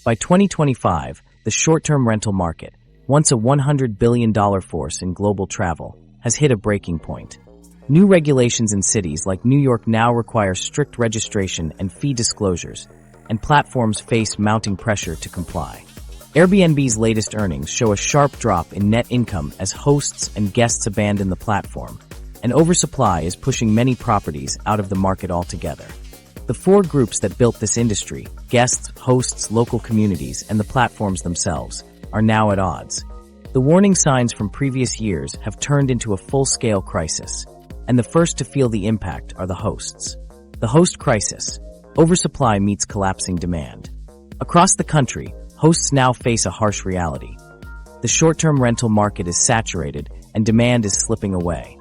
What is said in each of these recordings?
By 2025, the short-term rental market, once a $100 billion force in global travel, has hit a breaking point. New regulations in cities like New York now require strict registration and fee disclosures, and platforms face mounting pressure to comply. Airbnb's latest earnings show a sharp drop in net income as hosts and guests abandon the platform, and oversupply is pushing many properties out of the market altogether. The four groups that built this industry, guests, hosts, local communities, and the platforms themselves, are now at odds. The warning signs from previous years have turned into a full-scale crisis, and the first to feel the impact are the hosts. The host crisis. Oversupply meets collapsing demand. Across the country, hosts now face a harsh reality. The short-term rental market is saturated, and demand is slipping away.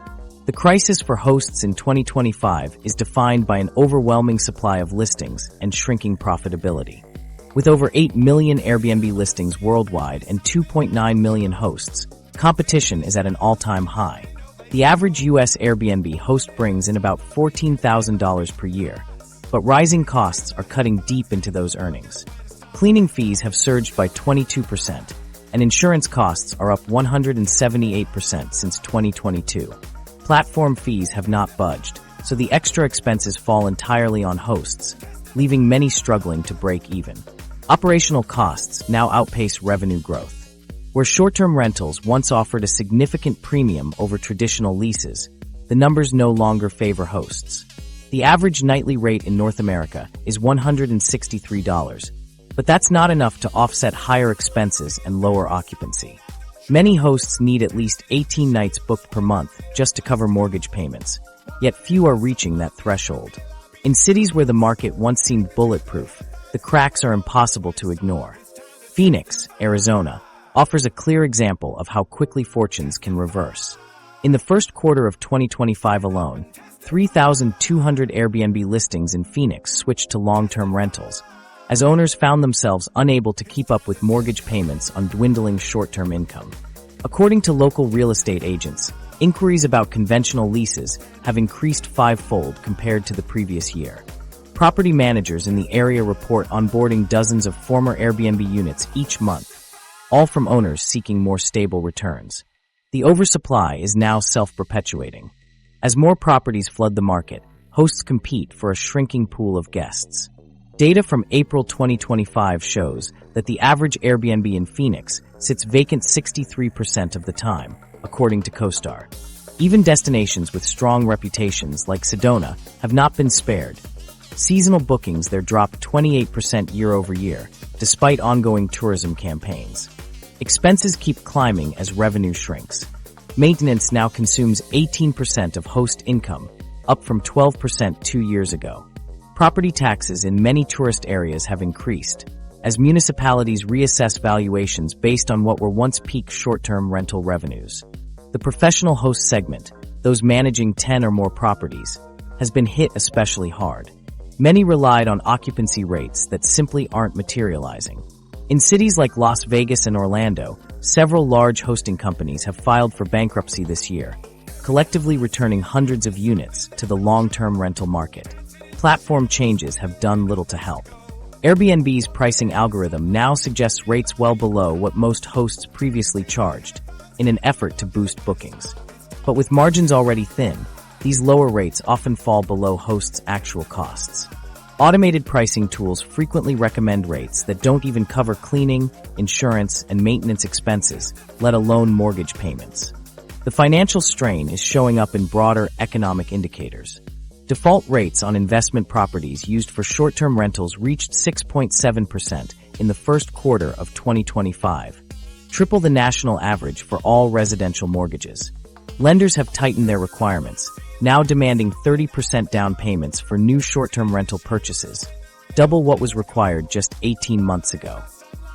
The crisis for hosts in 2025 is defined by an overwhelming supply of listings and shrinking profitability. With over 8 million Airbnb listings worldwide and 2.9 million hosts, competition is at an all-time high. The average U.S. Airbnb host brings in about $14,000 per year, but rising costs are cutting deep into those earnings. Cleaning fees have surged by 22%, and insurance costs are up 178% since 2022. Platform fees have not budged, so the extra expenses fall entirely on hosts, leaving many struggling to break even. Operational costs now outpace revenue growth. Where short-term rentals once offered a significant premium over traditional leases, the numbers no longer favor hosts. The average nightly rate in North America is $163, but that's not enough to offset higher expenses and lower occupancy. Many hosts need at least 18 nights booked per month just to cover mortgage payments, yet few are reaching that threshold. In cities where the market once seemed bulletproof, the cracks are impossible to ignore. Phoenix, Arizona, offers a clear example of how quickly fortunes can reverse. In the first quarter of 2025 alone, 3,200 Airbnb listings in Phoenix switched to long-term rentals, as owners found themselves unable to keep up with mortgage payments on dwindling short-term income. According to local real estate agents, inquiries about conventional leases have increased fivefold compared to the previous year. Property managers in the area report onboarding dozens of former Airbnb units each month, all from owners seeking more stable returns. The oversupply is now self-perpetuating. As more properties flood the market, hosts compete for a shrinking pool of guests. Data from April 2025 shows that the average Airbnb in Phoenix sits vacant 63% of the time, according to CoStar. Even destinations with strong reputations like Sedona have not been spared. Seasonal bookings there dropped 28% year-over-year, despite ongoing tourism campaigns. Expenses keep climbing as revenue shrinks. Maintenance now consumes 18% of host income, up from 12% 2 years ago. Property taxes in many tourist areas have increased, as municipalities reassess valuations based on what were once peak short-term rental revenues. The professional host segment, those managing 10 or more properties, has been hit especially hard. Many relied on occupancy rates that simply aren't materializing. In cities like Las Vegas and Orlando, several large hosting companies have filed for bankruptcy this year, collectively returning hundreds of units to the long-term rental market. Platform changes have done little to help. Airbnb's pricing algorithm now suggests rates well below what most hosts previously charged, in an effort to boost bookings. But with margins already thin, these lower rates often fall below hosts' actual costs. Automated pricing tools frequently recommend rates that don't even cover cleaning, insurance, and maintenance expenses, let alone mortgage payments. The financial strain is showing up in broader economic indicators. Default rates on investment properties used for short-term rentals reached 6.7% in the first quarter of 2025, triple the national average for all residential mortgages. Lenders have tightened their requirements, now demanding 30% down payments for new short-term rental purchases, double what was required just 18 months ago.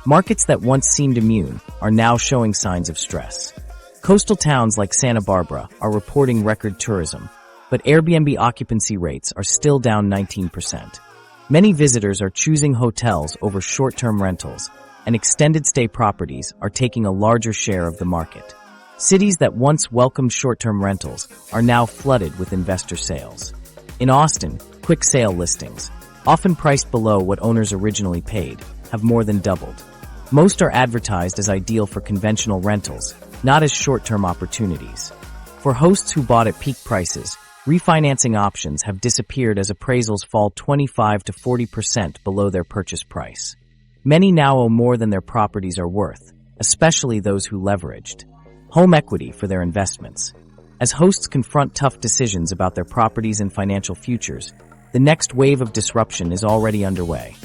Markets that once seemed immune are now showing signs of stress. Coastal towns like Santa Barbara are reporting record tourism, but Airbnb occupancy rates are still down 19%. Many visitors are choosing hotels over short-term rentals, and extended-stay properties are taking a larger share of the market. Cities that once welcomed short-term rentals are now flooded with investor sales. In Austin, quick sale listings, often priced below what owners originally paid, have more than doubled. Most are advertised as ideal for conventional rentals, not as short-term opportunities. For hosts who bought at peak prices, refinancing options have disappeared as appraisals fall 25 to 40% below their purchase price. Many now owe more than their properties are worth, especially those who leveraged home equity for their investments. As hosts confront tough decisions about their properties and financial futures, the next wave of disruption is already underway.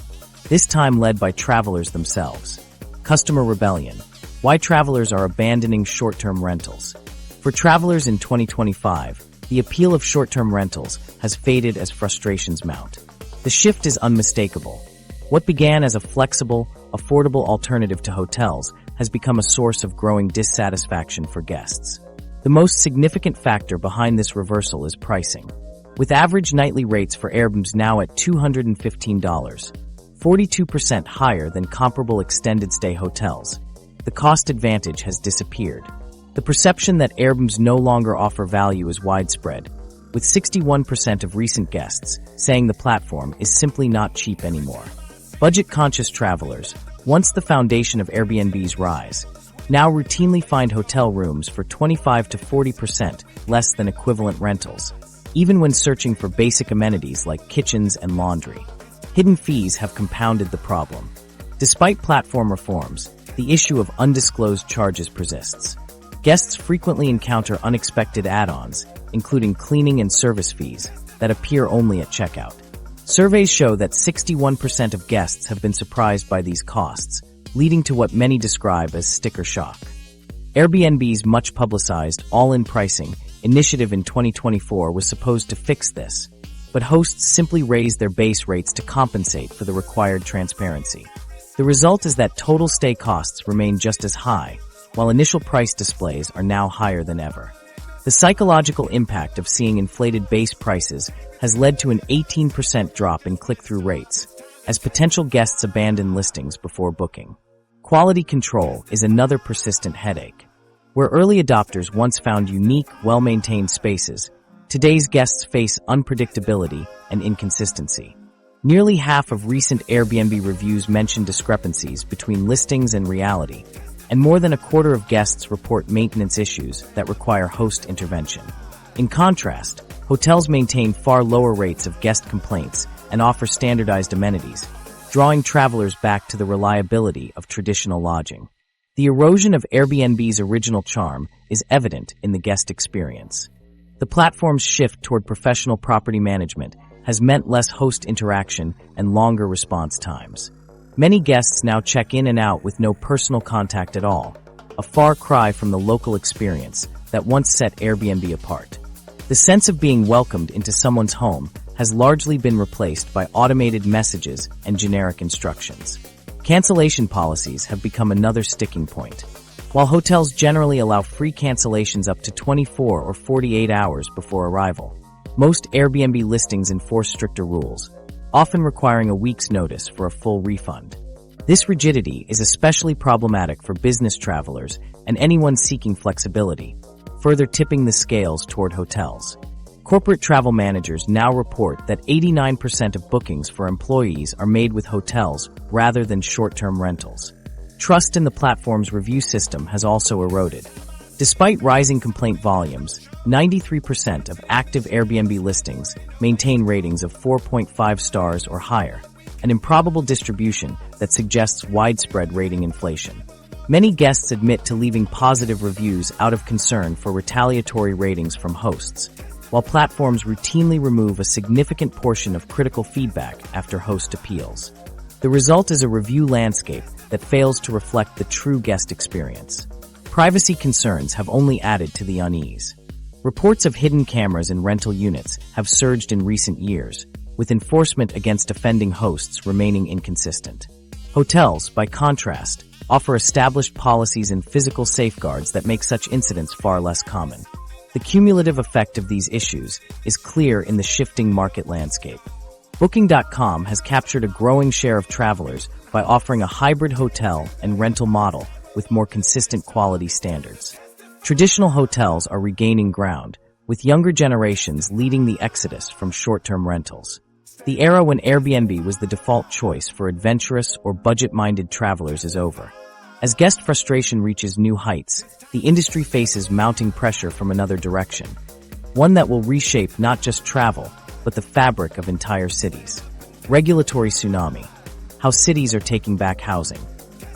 This time led by travelers themselves. Customer rebellion. Why travelers are abandoning short-term rentals. For travelers in 2025, the appeal of short-term rentals has faded as frustrations mount. The shift is unmistakable. What began as a flexible, affordable alternative to hotels has become a source of growing dissatisfaction for guests. The most significant factor behind this reversal is pricing. With average nightly rates for Airbnbs now at $215, 42% higher than comparable extended-stay hotels, the cost advantage has disappeared. The perception that Airbnbs no longer offer value is widespread, with 61% of recent guests saying the platform is simply not cheap anymore. Budget-conscious travelers, once the foundation of Airbnb's rise, now routinely find hotel rooms for 25 to 40% less than equivalent rentals, even when searching for basic amenities like kitchens and laundry. Hidden fees have compounded the problem. Despite platform reforms, the issue of undisclosed charges persists. Guests frequently encounter unexpected add-ons, including cleaning and service fees, that appear only at checkout. Surveys show that 61% of guests have been surprised by these costs, leading to what many describe as sticker shock. Airbnb's much-publicized all-in pricing initiative in 2024 was supposed to fix this, but hosts simply raised their base rates to compensate for the required transparency. The result is that total stay costs remain just as high, while initial price displays are now higher than ever. The psychological impact of seeing inflated base prices has led to an 18% drop in click-through rates, as potential guests abandon listings before booking. Quality control is another persistent headache. Where early adopters once found unique, well-maintained spaces, today's guests face unpredictability and inconsistency. Nearly half of recent Airbnb reviews mention discrepancies between listings and reality, and more than a quarter of guests report maintenance issues that require host intervention. In contrast, hotels maintain far lower rates of guest complaints and offer standardized amenities, drawing travelers back to the reliability of traditional lodging. The erosion of Airbnb's original charm is evident in the guest experience. The platform's shift toward professional property management has meant less host interaction and longer response times. Many guests now check in and out with no personal contact at all, a far cry from the local experience that once set Airbnb apart. The sense of being welcomed into someone's home has largely been replaced by automated messages and generic instructions. Cancellation policies have become another sticking point. While hotels generally allow free cancellations up to 24 or 48 hours before arrival, most Airbnb listings enforce stricter rules, often requiring a week's notice for a full refund. This rigidity is especially problematic for business travelers and anyone seeking flexibility, further tipping the scales toward hotels. Corporate travel managers now report that 89% of bookings for employees are made with hotels rather than short-term rentals. Trust in the platform's review system has also eroded. Despite rising complaint volumes, 93% of active Airbnb listings maintain ratings of 4.5 stars or higher, an improbable distribution that suggests widespread rating inflation. Many guests admit to leaving positive reviews out of concern for retaliatory ratings from hosts, while platforms routinely remove a significant portion of critical feedback after host appeals. The result is a review landscape that fails to reflect the true guest experience. Privacy concerns have only added to the unease. Reports of hidden cameras in rental units have surged in recent years, with enforcement against offending hosts remaining inconsistent. Hotels, by contrast, offer established policies and physical safeguards that make such incidents far less common. The cumulative effect of these issues is clear in the shifting market landscape. Booking.com has captured a growing share of travelers by offering a hybrid hotel and rental model with more consistent quality standards. Traditional hotels are regaining ground, with younger generations leading the exodus from short-term rentals. The era when Airbnb was the default choice for adventurous or budget-minded travelers is over. As guest frustration reaches new heights, the industry faces mounting pressure from another direction, one that will reshape not just travel, but the fabric of entire cities. Regulatory tsunami. How cities are taking back housing.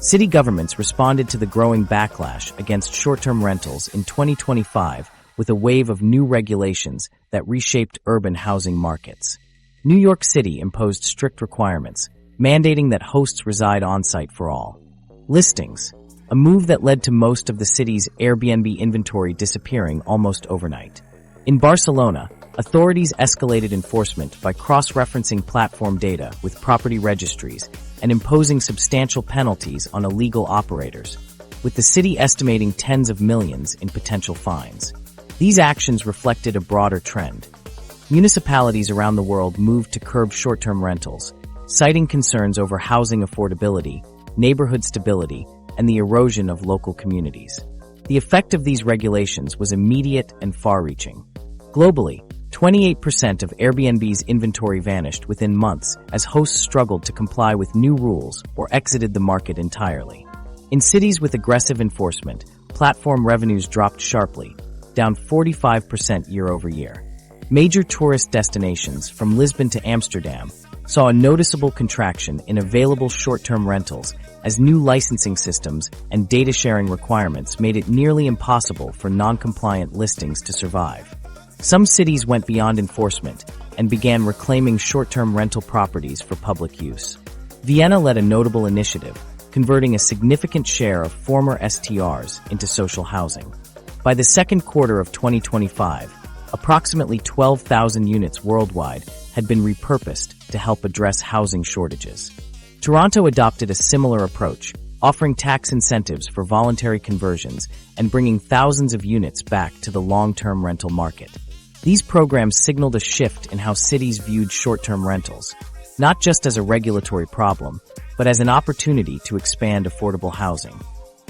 City governments responded to the growing backlash against short-term rentals in 2025 with a wave of new regulations that reshaped urban housing markets. New York City imposed strict requirements, mandating that hosts reside on-site for all. Listings, a move that led to most of the city's Airbnb inventory disappearing almost overnight. In Barcelona, authorities escalated enforcement by cross-referencing platform data with property registries and imposing substantial penalties on illegal operators, with the city estimating tens of millions in potential fines. These actions reflected a broader trend. Municipalities around the world moved to curb short-term rentals, citing concerns over housing affordability, neighborhood stability, and the erosion of local communities. The effect of these regulations was immediate and far-reaching. Globally, 28% of Airbnb's inventory vanished within months as hosts struggled to comply with new rules or exited the market entirely. In cities with aggressive enforcement, platform revenues dropped sharply, down 45% year-over-year. Major tourist destinations, from Lisbon to Amsterdam, saw a noticeable contraction in available short-term rentals as new licensing systems and data-sharing requirements made it nearly impossible for non-compliant listings to survive. Some cities went beyond enforcement and began reclaiming short-term rental properties for public use. Vienna led a notable initiative, converting a significant share of former STRs into social housing. By the second quarter of 2025, approximately 12,000 units worldwide had been repurposed to help address housing shortages. Toronto adopted a similar approach, offering tax incentives for voluntary conversions and bringing thousands of units back to the long-term rental market. These programs signaled a shift in how cities viewed short-term rentals, not just as a regulatory problem, but as an opportunity to expand affordable housing.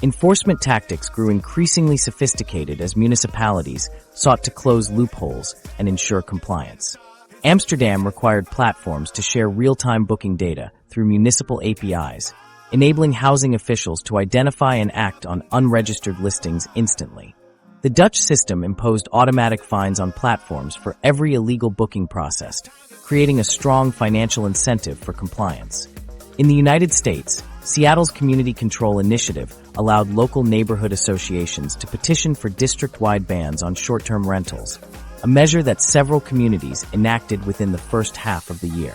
Enforcement tactics grew increasingly sophisticated as municipalities sought to close loopholes and ensure compliance. Amsterdam required platforms to share real-time booking data through municipal APIs, enabling housing officials to identify and act on unregistered listings instantly. The Dutch system imposed automatic fines on platforms for every illegal booking processed, creating a strong financial incentive for compliance. In the United States, Seattle's Community Control Initiative allowed local neighborhood associations to petition for district-wide bans on short-term rentals, a measure that several communities enacted within the first half of the year.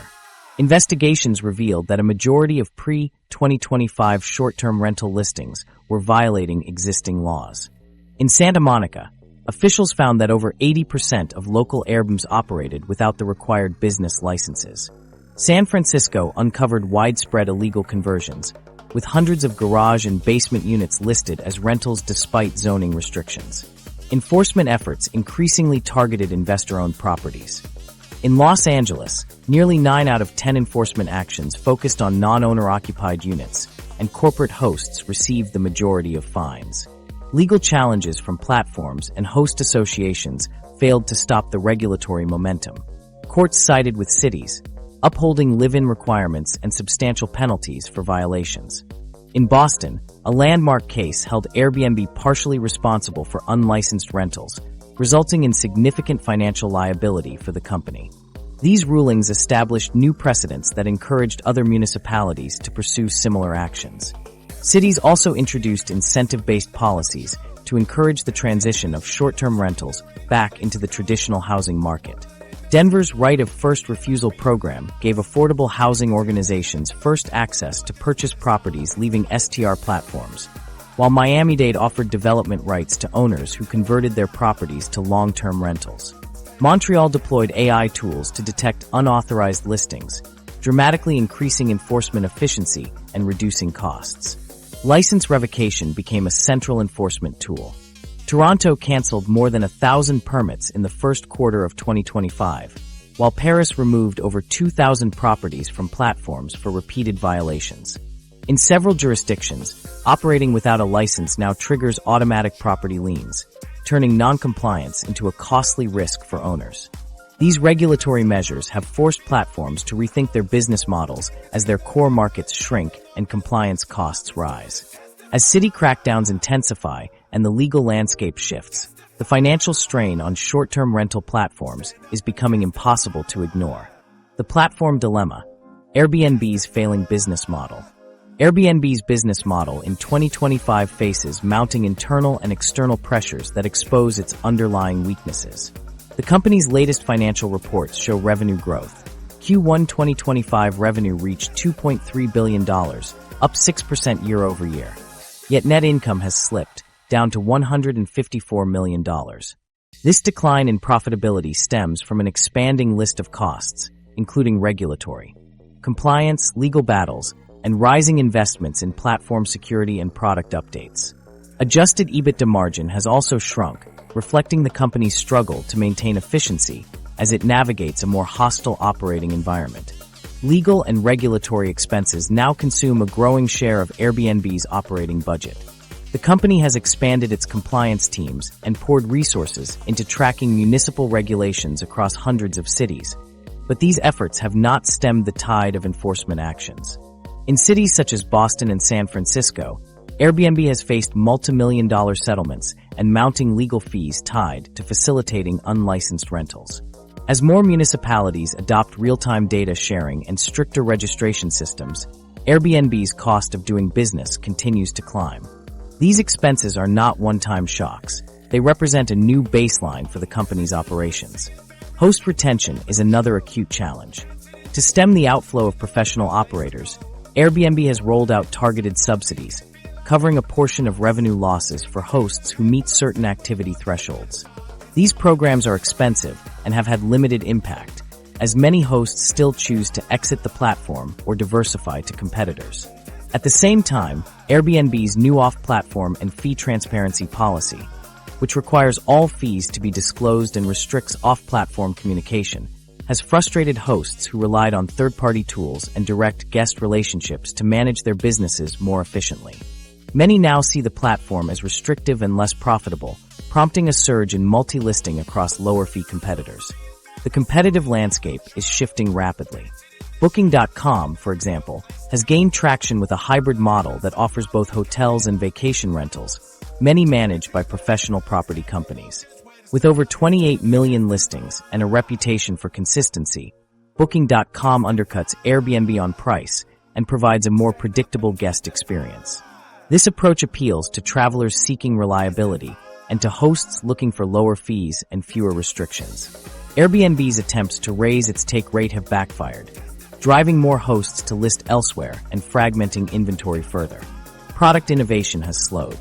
Investigations revealed that a majority of pre-2025 short-term rental listings were violating existing laws. In Santa Monica, officials found that over 80% of local Airbnbs operated without the required business licenses. San Francisco uncovered widespread illegal conversions, with hundreds of garage and basement units listed as rentals despite zoning restrictions. Enforcement efforts increasingly targeted investor-owned properties. In Los Angeles, nearly 9 out of 10 enforcement actions focused on non-owner-occupied units, and corporate hosts received the majority of fines. Legal challenges from platforms and host associations failed to stop the regulatory momentum. Courts sided with cities, upholding live-in requirements and substantial penalties for violations. In Boston, a landmark case held Airbnb partially responsible for unlicensed rentals, resulting in significant financial liability for the company. These rulings established new precedents that encouraged other municipalities to pursue similar actions. Cities also introduced incentive-based policies to encourage the transition of short-term rentals back into the traditional housing market. Denver's right of first refusal program gave affordable housing organizations first access to purchase properties leaving STR platforms, while Miami-Dade offered development rights to owners who converted their properties to long-term rentals. Montreal deployed AI tools to detect unauthorized listings, dramatically increasing enforcement efficiency and reducing costs. License revocation became a central enforcement tool. Toronto canceled more than 1,000 permits in the first quarter of 2025, while Paris removed over 2,000 properties from platforms for repeated violations. In several jurisdictions, operating without a license now triggers automatic property liens, turning non-compliance into a costly risk for owners. These regulatory measures have forced platforms to rethink their business models as their core markets shrink and compliance costs rise. As city crackdowns intensify and the legal landscape shifts, the financial strain on short-term rental platforms is becoming impossible to ignore. The platform dilemma: Airbnb's failing business model. Airbnb's business model in 2025 faces mounting internal and external pressures that expose its underlying weaknesses. The company's latest financial reports show revenue growth. Q1 2025 revenue reached $2.3 billion, up 6% year-over-year. Yet net income has slipped, down to $154 million. This decline in profitability stems from an expanding list of costs, including regulatory, compliance, legal battles, and rising investments in platform security and product updates. Adjusted EBITDA margin has also shrunk, reflecting the company's struggle to maintain efficiency as it navigates a more hostile operating environment. Legal and regulatory expenses now consume a growing share of Airbnb's operating budget. The company has expanded its compliance teams and poured resources into tracking municipal regulations across hundreds of cities, but these efforts have not stemmed the tide of enforcement actions. In cities such as Boston and San Francisco, Airbnb has faced multi-million-dollar settlements and mounting legal fees tied to facilitating unlicensed rentals. As more municipalities adopt real-time data sharing and stricter registration systems, Airbnb's cost of doing business continues to climb. These expenses are not one-time shocks. They represent a new baseline for the company's operations. Host retention is another acute challenge. To stem the outflow of professional operators, Airbnb has rolled out targeted subsidies, covering a portion of revenue losses for hosts who meet certain activity thresholds. These programs are expensive and have had limited impact, as many hosts still choose to exit the platform or diversify to competitors. At the same time, Airbnb's new off-platform and fee transparency policy, which requires all fees to be disclosed and restricts off-platform communication, has frustrated hosts who relied on third-party tools and direct guest relationships to manage their businesses more efficiently. Many now see the platform as restrictive and less profitable, prompting a surge in multi-listing across lower-fee competitors. The competitive landscape is shifting rapidly. Booking.com, for example, has gained traction with a hybrid model that offers both hotels and vacation rentals, many managed by professional property companies. With over 28 million listings and a reputation for consistency, Booking.com undercuts Airbnb on price and provides a more predictable guest experience. This approach appeals to travelers seeking reliability and to hosts looking for lower fees and fewer restrictions. Airbnb's attempts to raise its take rate have backfired, driving more hosts to list elsewhere and fragmenting inventory further. Product innovation has slowed.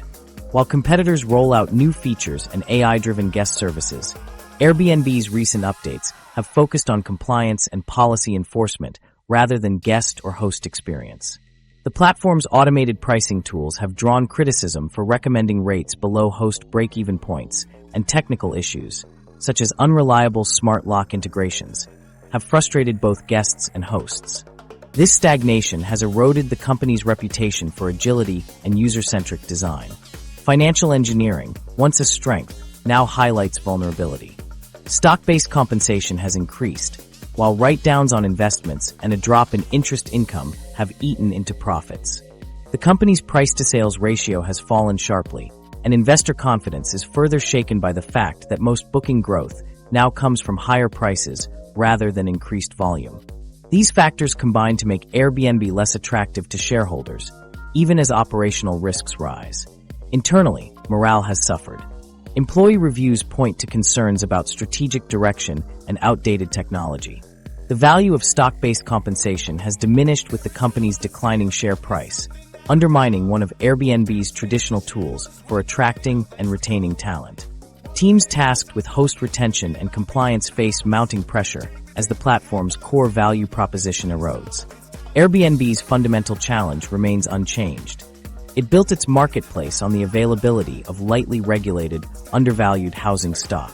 While competitors roll out new features and AI-driven guest services, Airbnb's recent updates have focused on compliance and policy enforcement rather than guest or host experience. The platform's automated pricing tools have drawn criticism for recommending rates below host break-even points, and technical issues, such as unreliable smart lock integrations, have frustrated both guests and hosts. This stagnation has eroded the company's reputation for agility and user-centric design. Financial engineering, once a strength, now highlights vulnerability. Stock-based compensation has increased, while write-downs on investments and a drop in interest income have eaten into profits. The company's price-to-sales ratio has fallen sharply, and investor confidence is further shaken by the fact that most booking growth now comes from higher prices rather than increased volume. These factors combine to make Airbnb less attractive to shareholders, even as operational risks rise. Internally, morale has suffered. Employee reviews point to concerns about strategic direction and outdated technology. The value of stock-based compensation has diminished with the company's declining share price, undermining one of Airbnb's traditional tools for attracting and retaining talent. Teams tasked with host retention and compliance face mounting pressure as the platform's core value proposition erodes. Airbnb's fundamental challenge remains unchanged. It built its marketplace on the availability of lightly regulated, undervalued housing stock.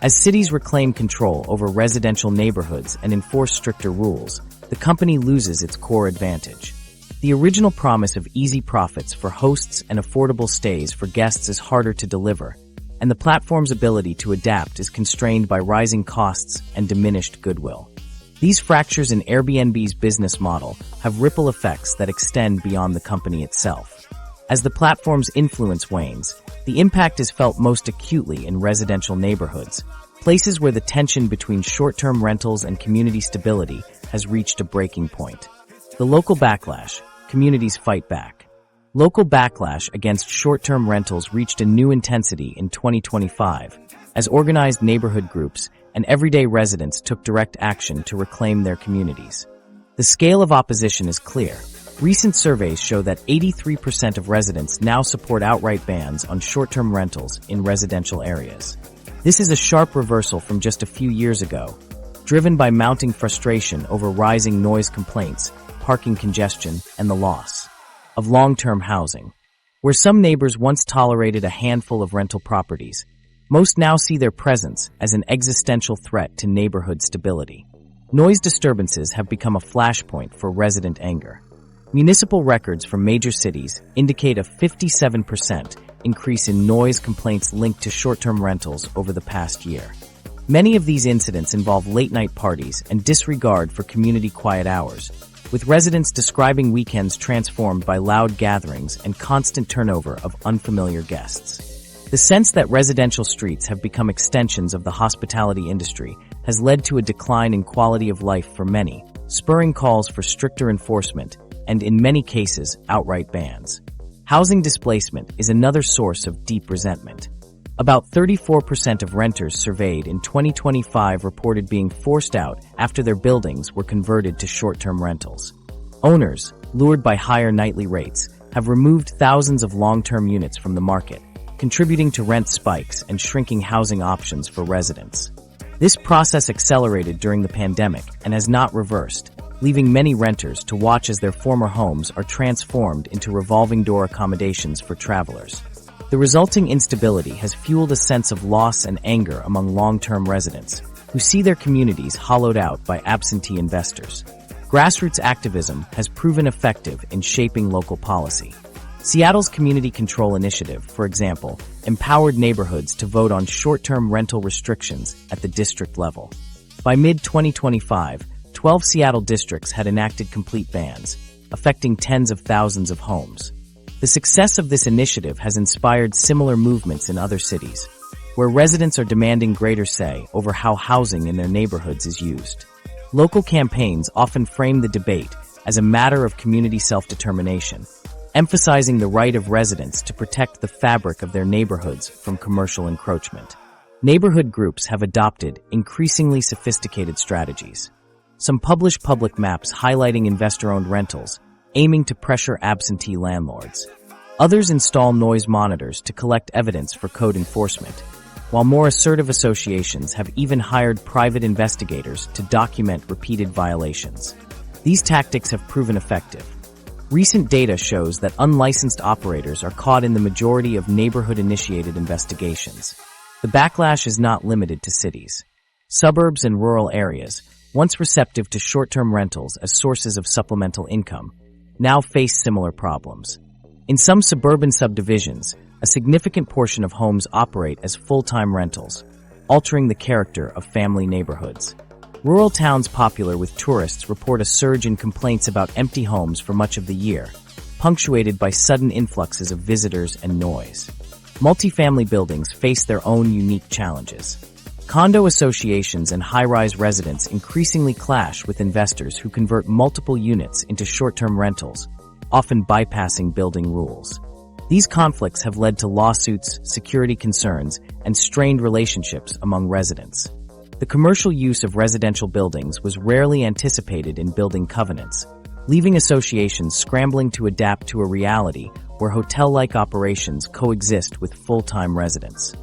As cities reclaim control over residential neighborhoods and enforce stricter rules, the company loses its core advantage. The original promise of easy profits for hosts and affordable stays for guests is harder to deliver, and the platform's ability to adapt is constrained by rising costs and diminished goodwill. These fractures in Airbnb's business model have ripple effects that extend beyond the company itself. As the platform's influence wanes, the impact is felt most acutely in residential neighborhoods, places where the tension between short-term rentals and community stability has reached a breaking point. The local backlash, communities fight back. Local backlash against short-term rentals reached a new intensity in 2025, as organized neighborhood groups and everyday residents took direct action to reclaim their communities. The scale of opposition is clear. Recent surveys show that 83% of residents now support outright bans on short-term rentals in residential areas. This is a sharp reversal from just a few years ago, driven by mounting frustration over rising noise complaints, parking congestion, and the loss of long-term housing. Where some neighbors once tolerated a handful of rental properties, most now see their presence as an existential threat to neighborhood stability. Noise disturbances have become a flashpoint for resident anger. Municipal records from major cities indicate a 57% increase in noise complaints linked to short-term rentals over the past year. Many of these incidents involve late-night parties and disregard for community quiet hours, with residents describing weekends transformed by loud gatherings and constant turnover of unfamiliar guests. The sense that residential streets have become extensions of the hospitality industry has led to a decline in quality of life for many, spurring calls for stricter enforcement and, in many cases, outright bans. Housing displacement is another source of deep resentment. About 34% of renters surveyed in 2025 reported being forced out after their buildings were converted to short-term rentals. Owners, lured by higher nightly rates, have removed thousands of long-term units from the market, contributing to rent spikes and shrinking housing options for residents. This process accelerated during the pandemic and has not reversed, leaving many renters to watch as their former homes are transformed into revolving door accommodations for travelers. The resulting instability has fueled a sense of loss and anger among long-term residents, who see their communities hollowed out by absentee investors. Grassroots activism has proven effective in shaping local policy. Seattle's Community Control Initiative, for example, empowered neighborhoods to vote on short-term rental restrictions at the district level. By mid-2025, 12 Seattle districts had enacted complete bans, affecting tens of thousands of homes. The success of this initiative has inspired similar movements in other cities, where residents are demanding greater say over how housing in their neighborhoods is used. Local campaigns often frame the debate as a matter of community self-determination, emphasizing the right of residents to protect the fabric of their neighborhoods from commercial encroachment. Neighborhood groups have adopted increasingly sophisticated strategies. Some publish public maps highlighting investor-owned rentals, aiming to pressure absentee landlords. Others install noise monitors to collect evidence for code enforcement, while more assertive associations have even hired private investigators to document repeated violations. These tactics have proven effective. Recent data shows that unlicensed operators are caught in the majority of neighborhood-initiated investigations. The backlash is not limited to cities. Suburbs and rural areas, once receptive to short-term rentals as sources of supplemental income, now face similar problems. In some suburban subdivisions, a significant portion of homes operate as full-time rentals, altering the character of family neighborhoods. Rural towns popular with tourists report a surge in complaints about empty homes for much of the year, punctuated by sudden influxes of visitors and noise. Multifamily buildings face their own unique challenges. Condo associations and high-rise residents increasingly clash with investors who convert multiple units into short-term rentals, often bypassing building rules. These conflicts have led to lawsuits, security concerns, and strained relationships among residents. The commercial use of residential buildings was rarely anticipated in building covenants, leaving associations scrambling to adapt to a reality where hotel-like operations coexist with full-time residents.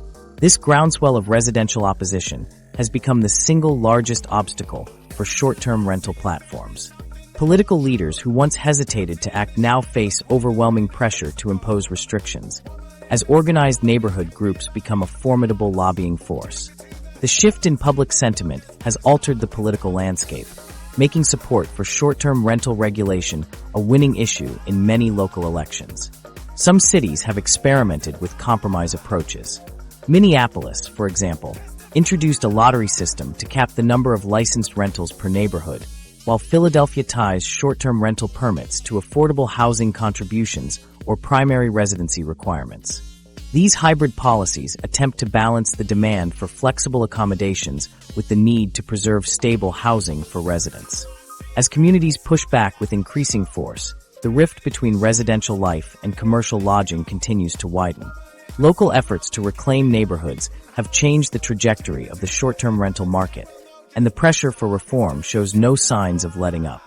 This groundswell of residential opposition has become the single largest obstacle for short-term rental platforms. Political leaders who once hesitated to act now face overwhelming pressure to impose restrictions, as organized neighborhood groups become a formidable lobbying force. The shift in public sentiment has altered the political landscape, making support for short-term rental regulation a winning issue in many local elections. Some cities have experimented with compromise approaches. Minneapolis, for example, introduced a lottery system to cap the number of licensed rentals per neighborhood, while Philadelphia ties short-term rental permits to affordable housing contributions or primary residency requirements. These hybrid policies attempt to balance the demand for flexible accommodations with the need to preserve stable housing for residents. As communities push back with increasing force, the rift between residential life and commercial lodging continues to widen. Local efforts to reclaim neighborhoods have changed the trajectory of the short-term rental market, and the pressure for reform shows no signs of letting up.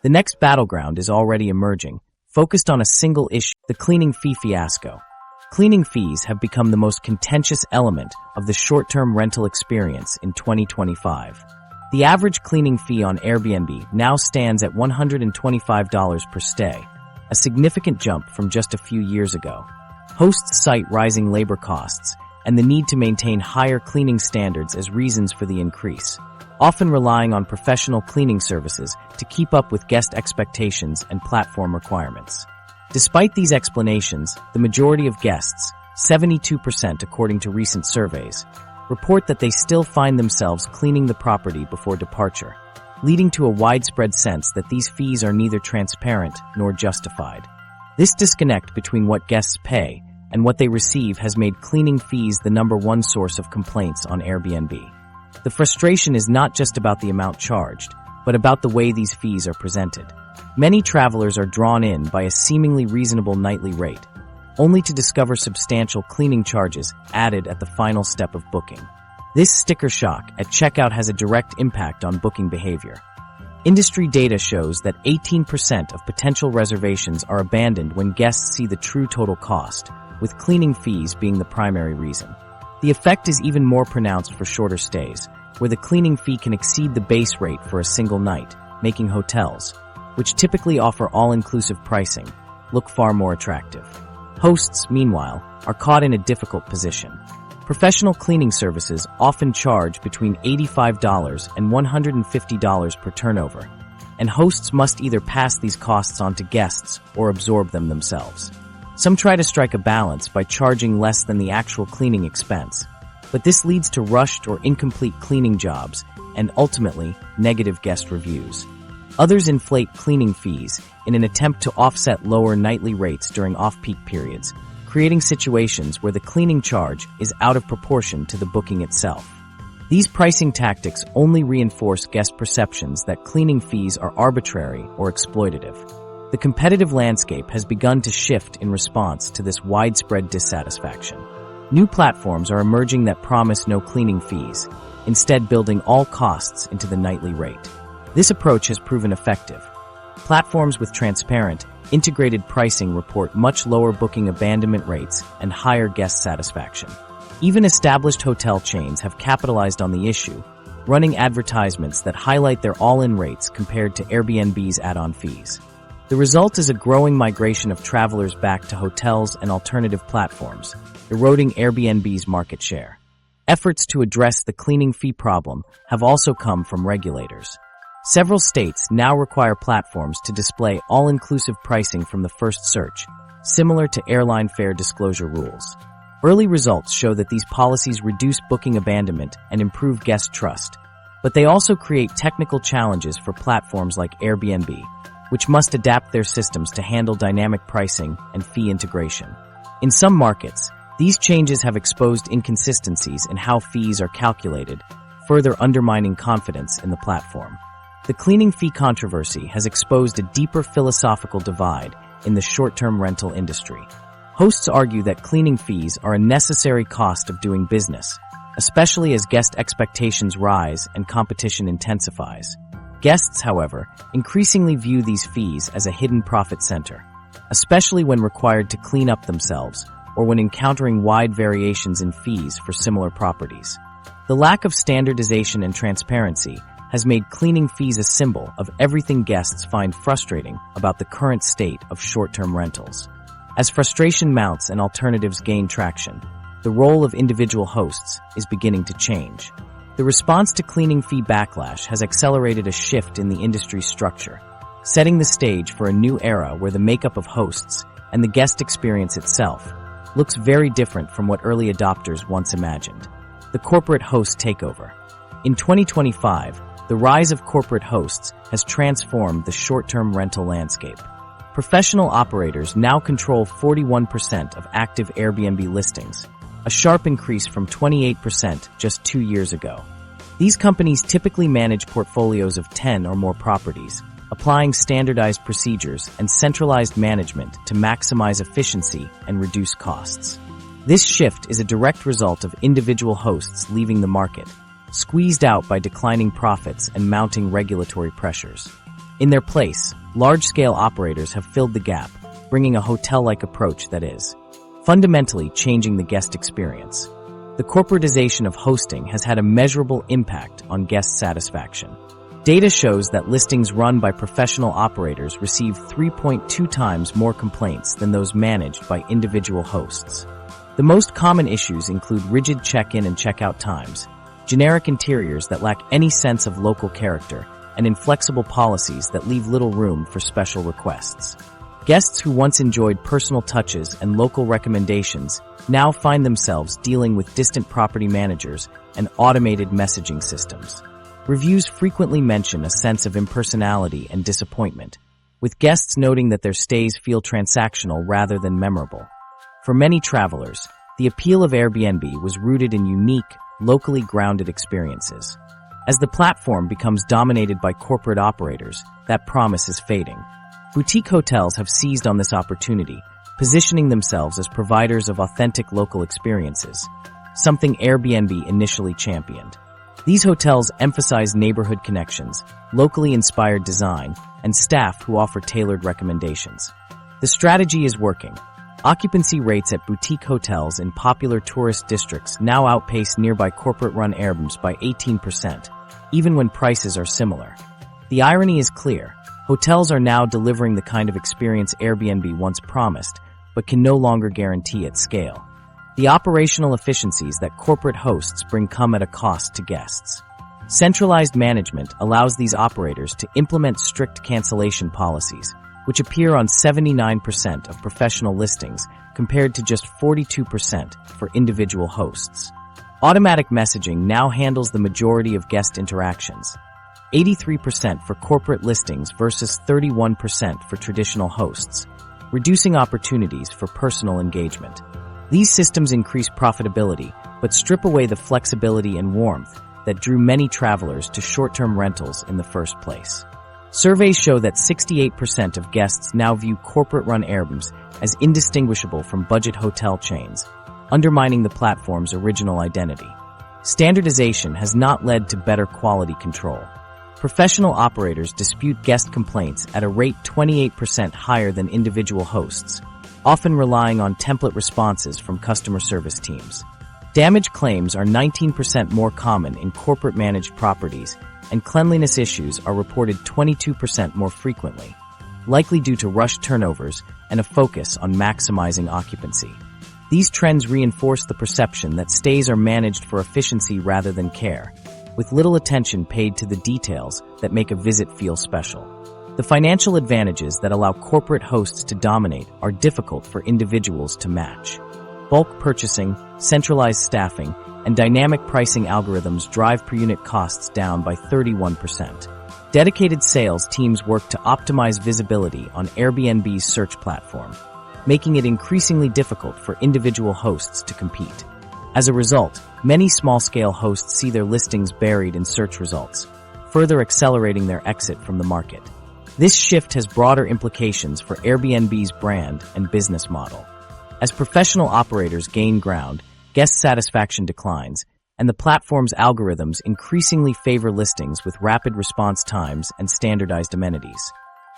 The next battleground is already emerging, focused on a single issue: the cleaning fee fiasco. Cleaning fees have become the most contentious element of the short-term rental experience in 2025. The average cleaning fee on Airbnb now stands at $125 per stay, a significant jump from just a few years ago. Hosts cite rising labor costs and the need to maintain higher cleaning standards as reasons for the increase, often relying on professional cleaning services to keep up with guest expectations and platform requirements. Despite these explanations, the majority of guests, 72% according to recent surveys, report that they still find themselves cleaning the property before departure, leading to a widespread sense that these fees are neither transparent nor justified. This disconnect between what guests pay and what they receive has made cleaning fees the number one source of complaints on Airbnb. The frustration is not just about the amount charged, but about the way these fees are presented. Many travelers are drawn in by a seemingly reasonable nightly rate, only to discover substantial cleaning charges added at the final step of booking. This sticker shock at checkout has a direct impact on booking behavior. Industry data shows that 18% of potential reservations are abandoned when guests see the true total cost, with cleaning fees being the primary reason. The effect is even more pronounced for shorter stays, where the cleaning fee can exceed the base rate for a single night, making hotels, which typically offer all-inclusive pricing, look far more attractive. Hosts, meanwhile, are caught in a difficult position. Professional cleaning services often charge between $85 and $150 per turnover, and hosts must either pass these costs on to guests or absorb them themselves. Some try to strike a balance by charging less than the actual cleaning expense, but this leads to rushed or incomplete cleaning jobs and ultimately negative guest reviews. Others inflate cleaning fees in an attempt to offset lower nightly rates during off-peak periods, creating situations where the cleaning charge is out of proportion to the booking itself. These pricing tactics only reinforce guest perceptions that cleaning fees are arbitrary or exploitative. The competitive landscape has begun to shift in response to this widespread dissatisfaction. New platforms are emerging that promise no cleaning fees, instead building all costs into the nightly rate. This approach has proven effective. Platforms with transparent, integrated pricing report much lower booking abandonment rates and higher guest satisfaction. Even established hotel chains have capitalized on the issue, running advertisements that highlight their all-in rates compared to Airbnb's add-on fees. The result is a growing migration of travelers back to hotels and alternative platforms, eroding Airbnb's market share. Efforts to address the cleaning fee problem have also come from regulators. Several states now require platforms to display all-inclusive pricing from the first search, similar to airline fare disclosure rules. Early results show that these policies reduce booking abandonment and improve guest trust, but they also create technical challenges for platforms like Airbnb, which must adapt their systems to handle dynamic pricing and fee integration. In some markets, these changes have exposed inconsistencies in how fees are calculated, further undermining confidence in the platform. The cleaning fee controversy has exposed a deeper philosophical divide in the short-term rental industry. Hosts argue that cleaning fees are a necessary cost of doing business, especially as guest expectations rise and competition intensifies. Guests, however, increasingly view these fees as a hidden profit center, especially when required to clean up themselves or when encountering wide variations in fees for similar properties. The lack of standardization and transparency has made cleaning fees a symbol of everything guests find frustrating about the current state of short-term rentals. As frustration mounts and alternatives gain traction, the role of individual hosts is beginning to change. The response to cleaning fee backlash has accelerated a shift in the industry's structure, setting the stage for a new era where the makeup of hosts and the guest experience itself looks very different from what early adopters once imagined. The corporate host takeover. In 2025, the rise of corporate hosts has transformed the short-term rental landscape. Professional operators now control 41% of active Airbnb listings, a sharp increase from 28% just 2 years ago. These companies typically manage portfolios of 10 or more properties, applying standardized procedures and centralized management to maximize efficiency and reduce costs. This shift is a direct result of individual hosts leaving the market, squeezed out by declining profits and mounting regulatory pressures. In their place, large-scale operators have filled the gap, bringing a hotel-like approach that is fundamentally changing the guest experience. The corporatization of hosting has had a measurable impact on guest satisfaction. Data shows that listings run by professional operators receive 3.2 times more complaints than those managed by individual hosts. The most common issues include rigid check-in and check-out times, generic interiors that lack any sense of local character, and inflexible policies that leave little room for special requests. Guests who once enjoyed personal touches and local recommendations now find themselves dealing with distant property managers and automated messaging systems. Reviews frequently mention a sense of impersonality and disappointment, with guests noting that their stays feel transactional rather than memorable. For many travelers, the appeal of Airbnb was rooted in unique, locally grounded experiences. As the platform becomes dominated by corporate operators, that promise is fading. Boutique hotels have seized on this opportunity, positioning themselves as providers of authentic local experiences, something Airbnb initially championed. These hotels emphasize neighborhood connections, locally inspired design, and staff who offer tailored recommendations. The strategy is working. Occupancy rates at boutique hotels in popular tourist districts now outpace nearby corporate-run Airbnbs by 18%, even when prices are similar. The irony is clear. Hotels are now delivering the kind of experience Airbnb once promised, but can no longer guarantee at scale. The operational efficiencies that corporate hosts bring come at a cost to guests. Centralized management allows these operators to implement strict cancellation policies, which appear on 79% of professional listings compared to just 42% for individual hosts. Automatic messaging now handles the majority of guest interactions, 83% for corporate listings versus 31% for traditional hosts, reducing opportunities for personal engagement. These systems increase profitability, but strip away the flexibility and warmth that drew many travelers to short-term rentals in the first place. Surveys show that 68% of guests now view corporate-run Airbnbs as indistinguishable from budget hotel chains, undermining the platform's original identity. Standardization has not led to better quality control. Professional operators dispute guest complaints at a rate 28% higher than individual hosts, often relying on template responses from customer service teams. Damage claims are 19% more common in corporate-managed properties, and cleanliness issues are reported 22% more frequently, likely due to rushed turnovers and a focus on maximizing occupancy. These trends reinforce the perception that stays are managed for efficiency rather than care, with little attention paid to the details that make a visit feel special. The financial advantages that allow corporate hosts to dominate are difficult for individuals to match. Bulk purchasing, centralized staffing, and dynamic pricing algorithms drive per-unit costs down by 31%. Dedicated sales teams work to optimize visibility on Airbnb's search platform, making it increasingly difficult for individual hosts to compete. As a result, many small-scale hosts see their listings buried in search results, further accelerating their exit from the market. This shift has broader implications for Airbnb's brand and business model. As professional operators gain ground, guest satisfaction declines, and the platform's algorithms increasingly favor listings with rapid response times and standardized amenities.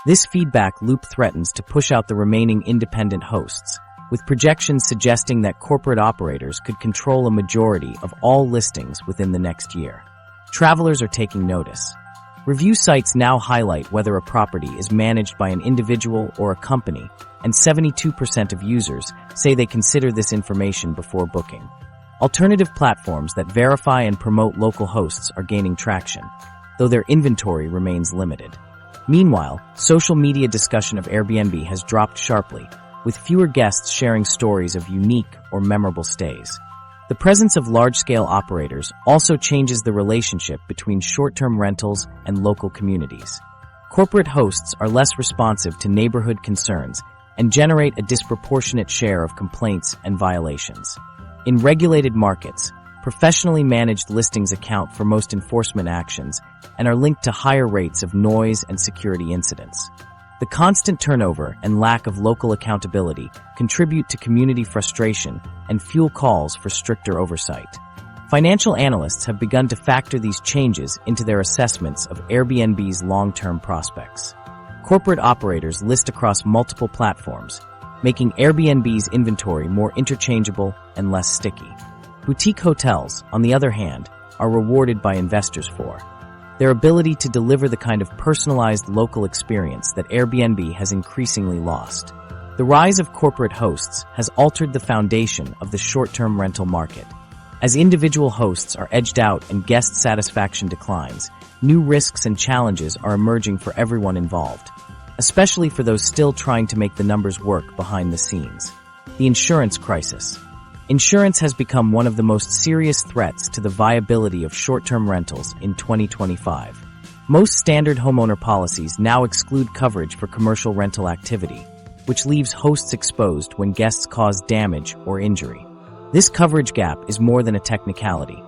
This feedback loop threatens to push out the remaining independent hosts, with projections suggesting that corporate operators could control a majority of all listings within the next year. Travelers are taking notice. Review sites now highlight whether a property is managed by an individual or a company, and 72% of users say they consider this information before booking. Alternative platforms that verify and promote local hosts are gaining traction, though their inventory remains limited. Meanwhile, social media discussion of Airbnb has dropped sharply, with fewer guests sharing stories of unique or memorable stays. The presence of large-scale operators also changes the relationship between short-term rentals and local communities. Corporate hosts are less responsive to neighborhood concerns and generate a disproportionate share of complaints and violations. In regulated markets, professionally managed listings account for most enforcement actions and are linked to higher rates of noise and security incidents. The constant turnover and lack of local accountability contribute to community frustration and fuel calls for stricter oversight. Financial analysts have begun to factor these changes into their assessments of Airbnb's long-term prospects. Corporate operators list across multiple platforms, making Airbnb's inventory more interchangeable and less sticky. Boutique hotels, on the other hand, are rewarded by investors for their ability to deliver the kind of personalized local experience that Airbnb has increasingly lost. The rise of corporate hosts has altered the foundation of the short-term rental market. As individual hosts are edged out and guest satisfaction declines, new risks and challenges are emerging for everyone involved, especially for those still trying to make the numbers work behind the scenes. The insurance crisis. Insurance has become one of the most serious threats to the viability of short-term rentals in 2025. Most standard homeowner policies now exclude coverage for commercial rental activity, which leaves hosts exposed when guests cause damage or injury. This coverage gap is more than a technicality.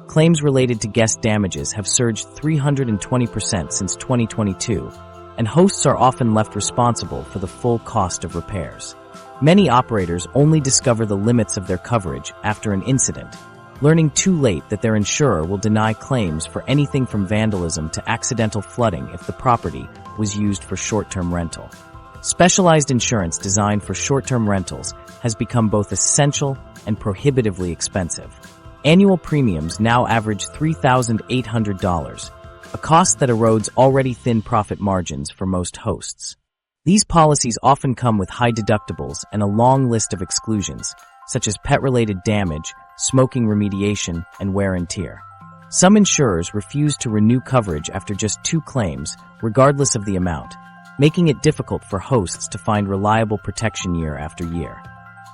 Claims related to guest damages have surged 320% since 2022, and hosts are often left responsible for the full cost of repairs. Many operators only discover the limits of their coverage after an incident, learning too late that their insurer will deny claims for anything from vandalism to accidental flooding if the property was used for short-term rental. Specialized insurance designed for short-term rentals has become both essential and prohibitively expensive. Annual premiums now average $3,800, a cost that erodes already thin profit margins for most hosts. These policies often come with high deductibles and a long list of exclusions, such as pet-related damage, smoking remediation, and wear and tear. Some insurers refuse to renew coverage after just 2 claims, regardless of the amount, making it difficult for hosts to find reliable protection year after year.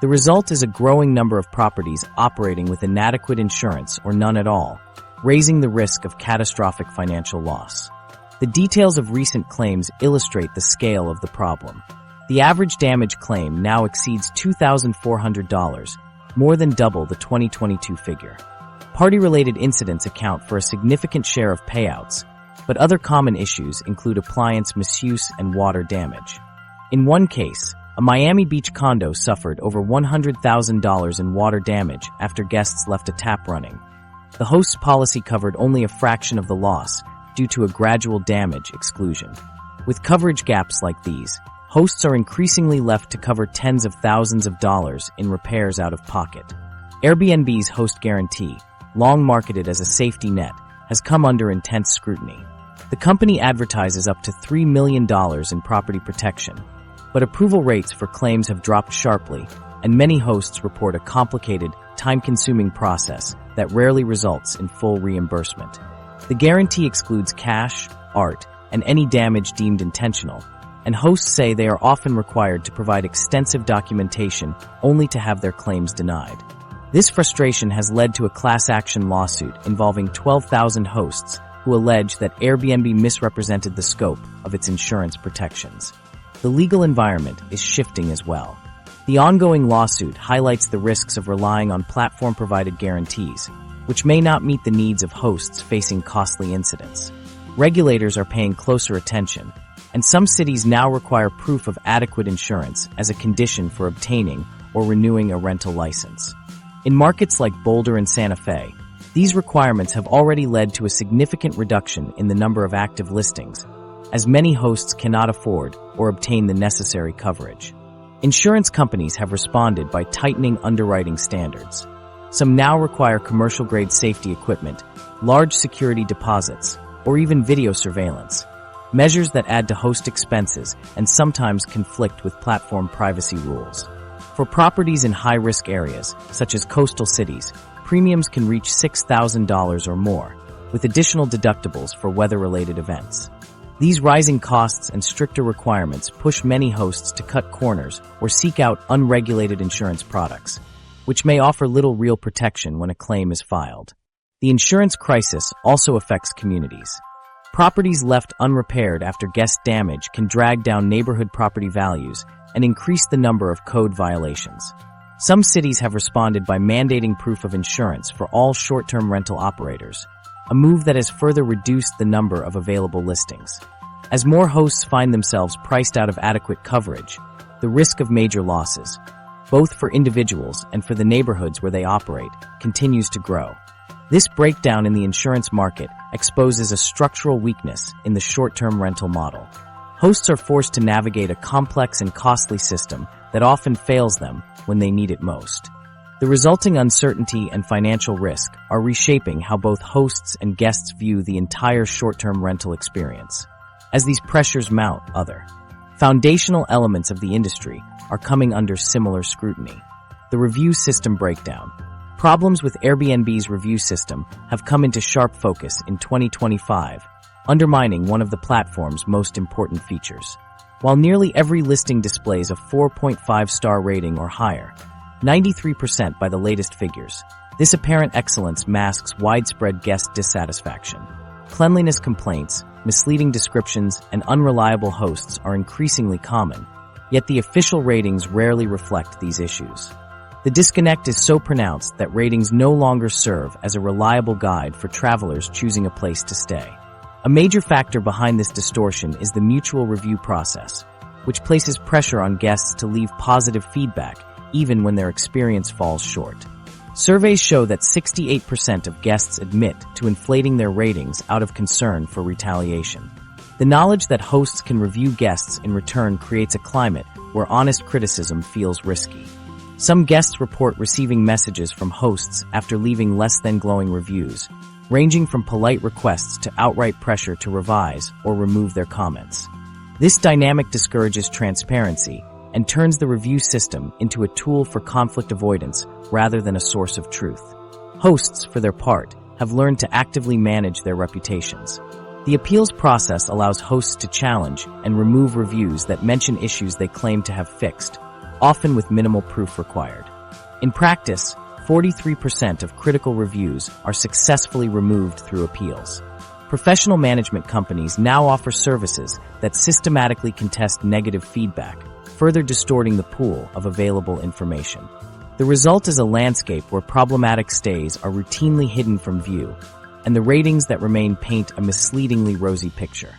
The result is a growing number of properties operating with inadequate insurance or none at all, raising the risk of catastrophic financial loss. The details of recent claims illustrate the scale of the problem. The average damage claim now exceeds $2,400, more than double the 2022 figure. Party-related incidents account for a significant share of payouts, but other common issues include appliance misuse and water damage. In one case, a Miami Beach condo suffered over $100,000 in water damage after guests left a tap running. The host's policy covered only a fraction of the loss, due to a gradual damage exclusion. With coverage gaps like these, hosts are increasingly left to cover tens of thousands of dollars in repairs out of pocket. Airbnb's host guarantee, long marketed as a safety net, has come under intense scrutiny. The company advertises up to $3 million in property protection, but approval rates for claims have dropped sharply, and many hosts report a complicated, time-consuming process that rarely results in full reimbursement. The guarantee excludes cash, art, and any damage deemed intentional, and hosts say they are often required to provide extensive documentation only to have their claims denied. This frustration has led to a class action lawsuit involving 12,000 hosts who allege that Airbnb misrepresented the scope of its insurance protections. The legal environment is shifting as well. The ongoing lawsuit highlights the risks of relying on platform-provided guarantees, which may not meet the needs of hosts facing costly incidents. Regulators are paying closer attention, and some cities now require proof of adequate insurance as a condition for obtaining or renewing a rental license. In markets like Boulder and Santa Fe, these requirements have already led to a significant reduction in the number of active listings, as many hosts cannot afford or obtain the necessary coverage. Insurance companies have responded by tightening underwriting standards. Some now require commercial-grade safety equipment, large security deposits, or even video surveillance, measures that add to host expenses and sometimes conflict with platform privacy rules. For properties in high-risk areas, such as coastal cities, premiums can reach $6,000 or more, with additional deductibles for weather-related events. These rising costs and stricter requirements push many hosts to cut corners or seek out unregulated insurance products, which may offer little real protection when a claim is filed. The insurance crisis also affects communities. Properties left unrepaired after guest damage can drag down neighborhood property values and increase the number of code violations. Some cities have responded by mandating proof of insurance for all short-term rental operators, a move that has further reduced the number of available listings. As more hosts find themselves priced out of adequate coverage, the risk of major losses, both for individuals and for the neighborhoods where they operate, continues to grow. This breakdown in the insurance market exposes a structural weakness in the short-term rental model. Hosts are forced to navigate a complex and costly system that often fails them when they need it most. The resulting uncertainty and financial risk are reshaping how both hosts and guests view the entire short-term rental experience. As these pressures mount, other foundational elements of the industry are coming under similar scrutiny. The review system breakdown. Problems with Airbnb's review system have come into sharp focus in 2025, undermining one of the platform's most important features. While nearly every listing displays a 4.5-star rating or higher, 93% by the latest figures, this apparent excellence masks widespread guest dissatisfaction. Cleanliness complaints, misleading descriptions, and unreliable hosts are increasingly common, yet the official ratings rarely reflect these issues. The disconnect is so pronounced that ratings no longer serve as a reliable guide for travelers choosing a place to stay. A major factor behind this distortion is the mutual review process, which places pressure on guests to leave positive feedback even when their experience falls short. Surveys show that 68% of guests admit to inflating their ratings out of concern for retaliation. The knowledge that hosts can review guests in return creates a climate where honest criticism feels risky. Some guests report receiving messages from hosts after leaving less than glowing reviews, ranging from polite requests to outright pressure to revise or remove their comments. This dynamic discourages transparency and turns the review system into a tool for conflict avoidance rather than a source of truth. Hosts, for their part, have learned to actively manage their reputations. The appeals process allows hosts to challenge and remove reviews that mention issues they claim to have fixed, often with minimal proof required. In practice, 43% of critical reviews are successfully removed through appeals. Professional management companies now offer services that systematically contest negative feedback, further distorting the pool of available information. The result is a landscape where problematic stays are routinely hidden from view, and the ratings that remain paint a misleadingly rosy picture.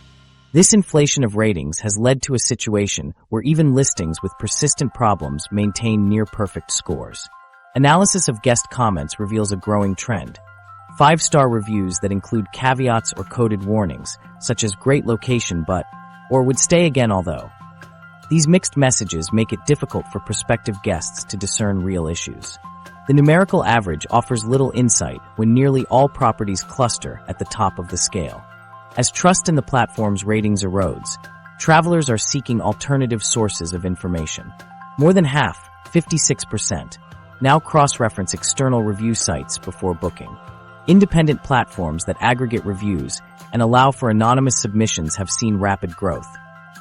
This inflation of ratings has led to a situation where even listings with persistent problems maintain near-perfect scores. Analysis of guest comments reveals a growing trend. 5-star reviews that include caveats or coded warnings, such as "great location but," or "would stay again although." These mixed messages make it difficult for prospective guests to discern real issues. The numerical average offers little insight when nearly all properties cluster at the top of the scale. As trust in the platform's ratings erodes, travelers are seeking alternative sources of information. More than half, 56%, now cross-reference external review sites before booking. Independent platforms that aggregate reviews and allow for anonymous submissions have seen rapid growth,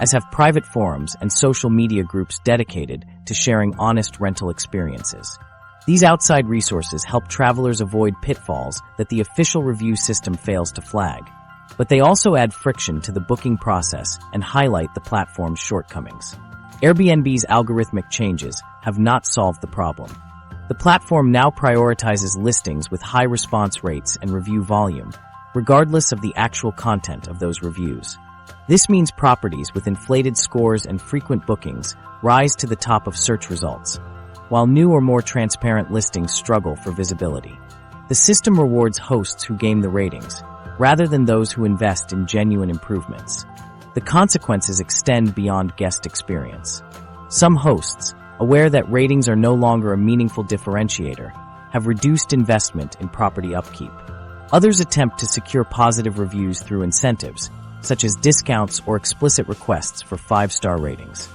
as have private forums and social media groups dedicated to sharing honest rental experiences. These outside resources help travelers avoid pitfalls that the official review system fails to flag, but they also add friction to the booking process and highlight the platform's shortcomings. Airbnb's algorithmic changes have not solved the problem. The platform now prioritizes listings with high response rates and review volume, regardless of the actual content of those reviews. This means properties with inflated scores and frequent bookings rise to the top of search results, while new or more transparent listings struggle for visibility. The system rewards hosts who game the ratings, rather than those who invest in genuine improvements. The consequences extend beyond guest experience. Some hosts, aware that ratings are no longer a meaningful differentiator, have reduced investment in property upkeep. Others attempt to secure positive reviews through incentives, such as discounts or explicit requests for 5-star ratings.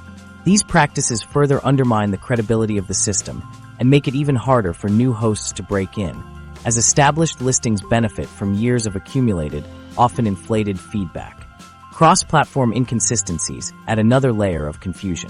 These practices further undermine the credibility of the system and make it even harder for new hosts to break in, as established listings benefit from years of accumulated, often inflated feedback. Cross-platform inconsistencies add another layer of confusion.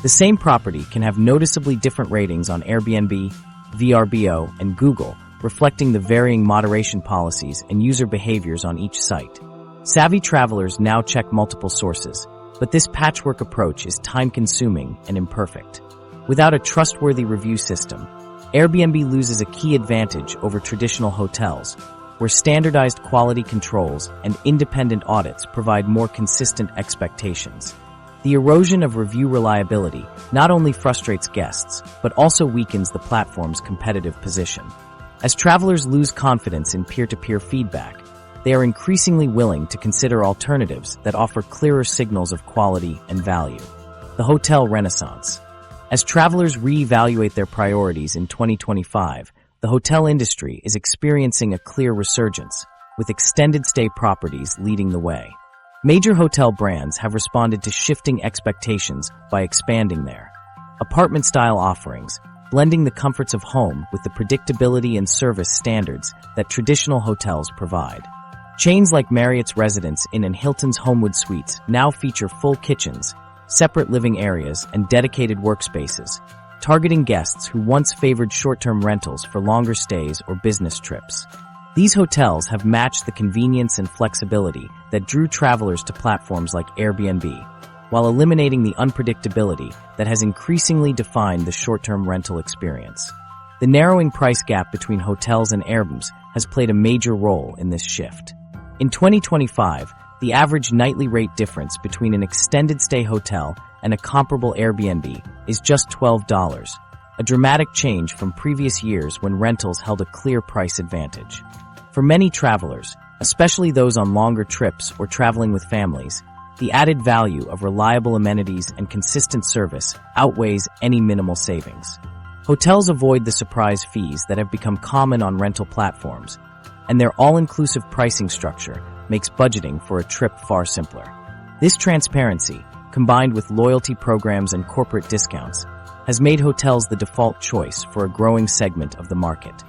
The same property can have noticeably different ratings on Airbnb, VRBO, and Google, reflecting the varying moderation policies and user behaviors on each site. Savvy travelers now check multiple sources, but this patchwork approach is time-consuming and imperfect. Without a trustworthy review system, Airbnb loses a key advantage over traditional hotels, where standardized quality controls and independent audits provide more consistent expectations. The erosion of review reliability not only frustrates guests, but also weakens the platform's competitive position. As travelers lose confidence in peer-to-peer feedback, they are increasingly willing to consider alternatives that offer clearer signals of quality and value. The hotel renaissance. As travelers reevaluate their priorities in 2025, the hotel industry is experiencing a clear resurgence, with extended stay properties leading the way. Major hotel brands have responded to shifting expectations by expanding their apartment-style offerings, blending the comforts of home with the predictability and service standards that traditional hotels provide. Chains like Marriott's Residence Inn and Hilton's Homewood Suites now feature full kitchens, separate living areas, and dedicated workspaces, targeting guests who once favored short-term rentals for longer stays or business trips. These hotels have matched the convenience and flexibility that drew travelers to platforms like Airbnb, while eliminating the unpredictability that has increasingly defined the short-term rental experience. The narrowing price gap between hotels and Airbnbs has played a major role in this shift. In 2025, the average nightly rate difference between an extended stay hotel and a comparable Airbnb is just $12, a dramatic change from previous years when rentals held a clear price advantage. For many travelers, especially those on longer trips or traveling with families, the added value of reliable amenities and consistent service outweighs any minimal savings. Hotels avoid the surprise fees that have become common on rental platforms, and their all-inclusive pricing structure makes budgeting for a trip far simpler. This transparency, combined with loyalty programs and corporate discounts, has made hotels the default choice for a growing segment of the market.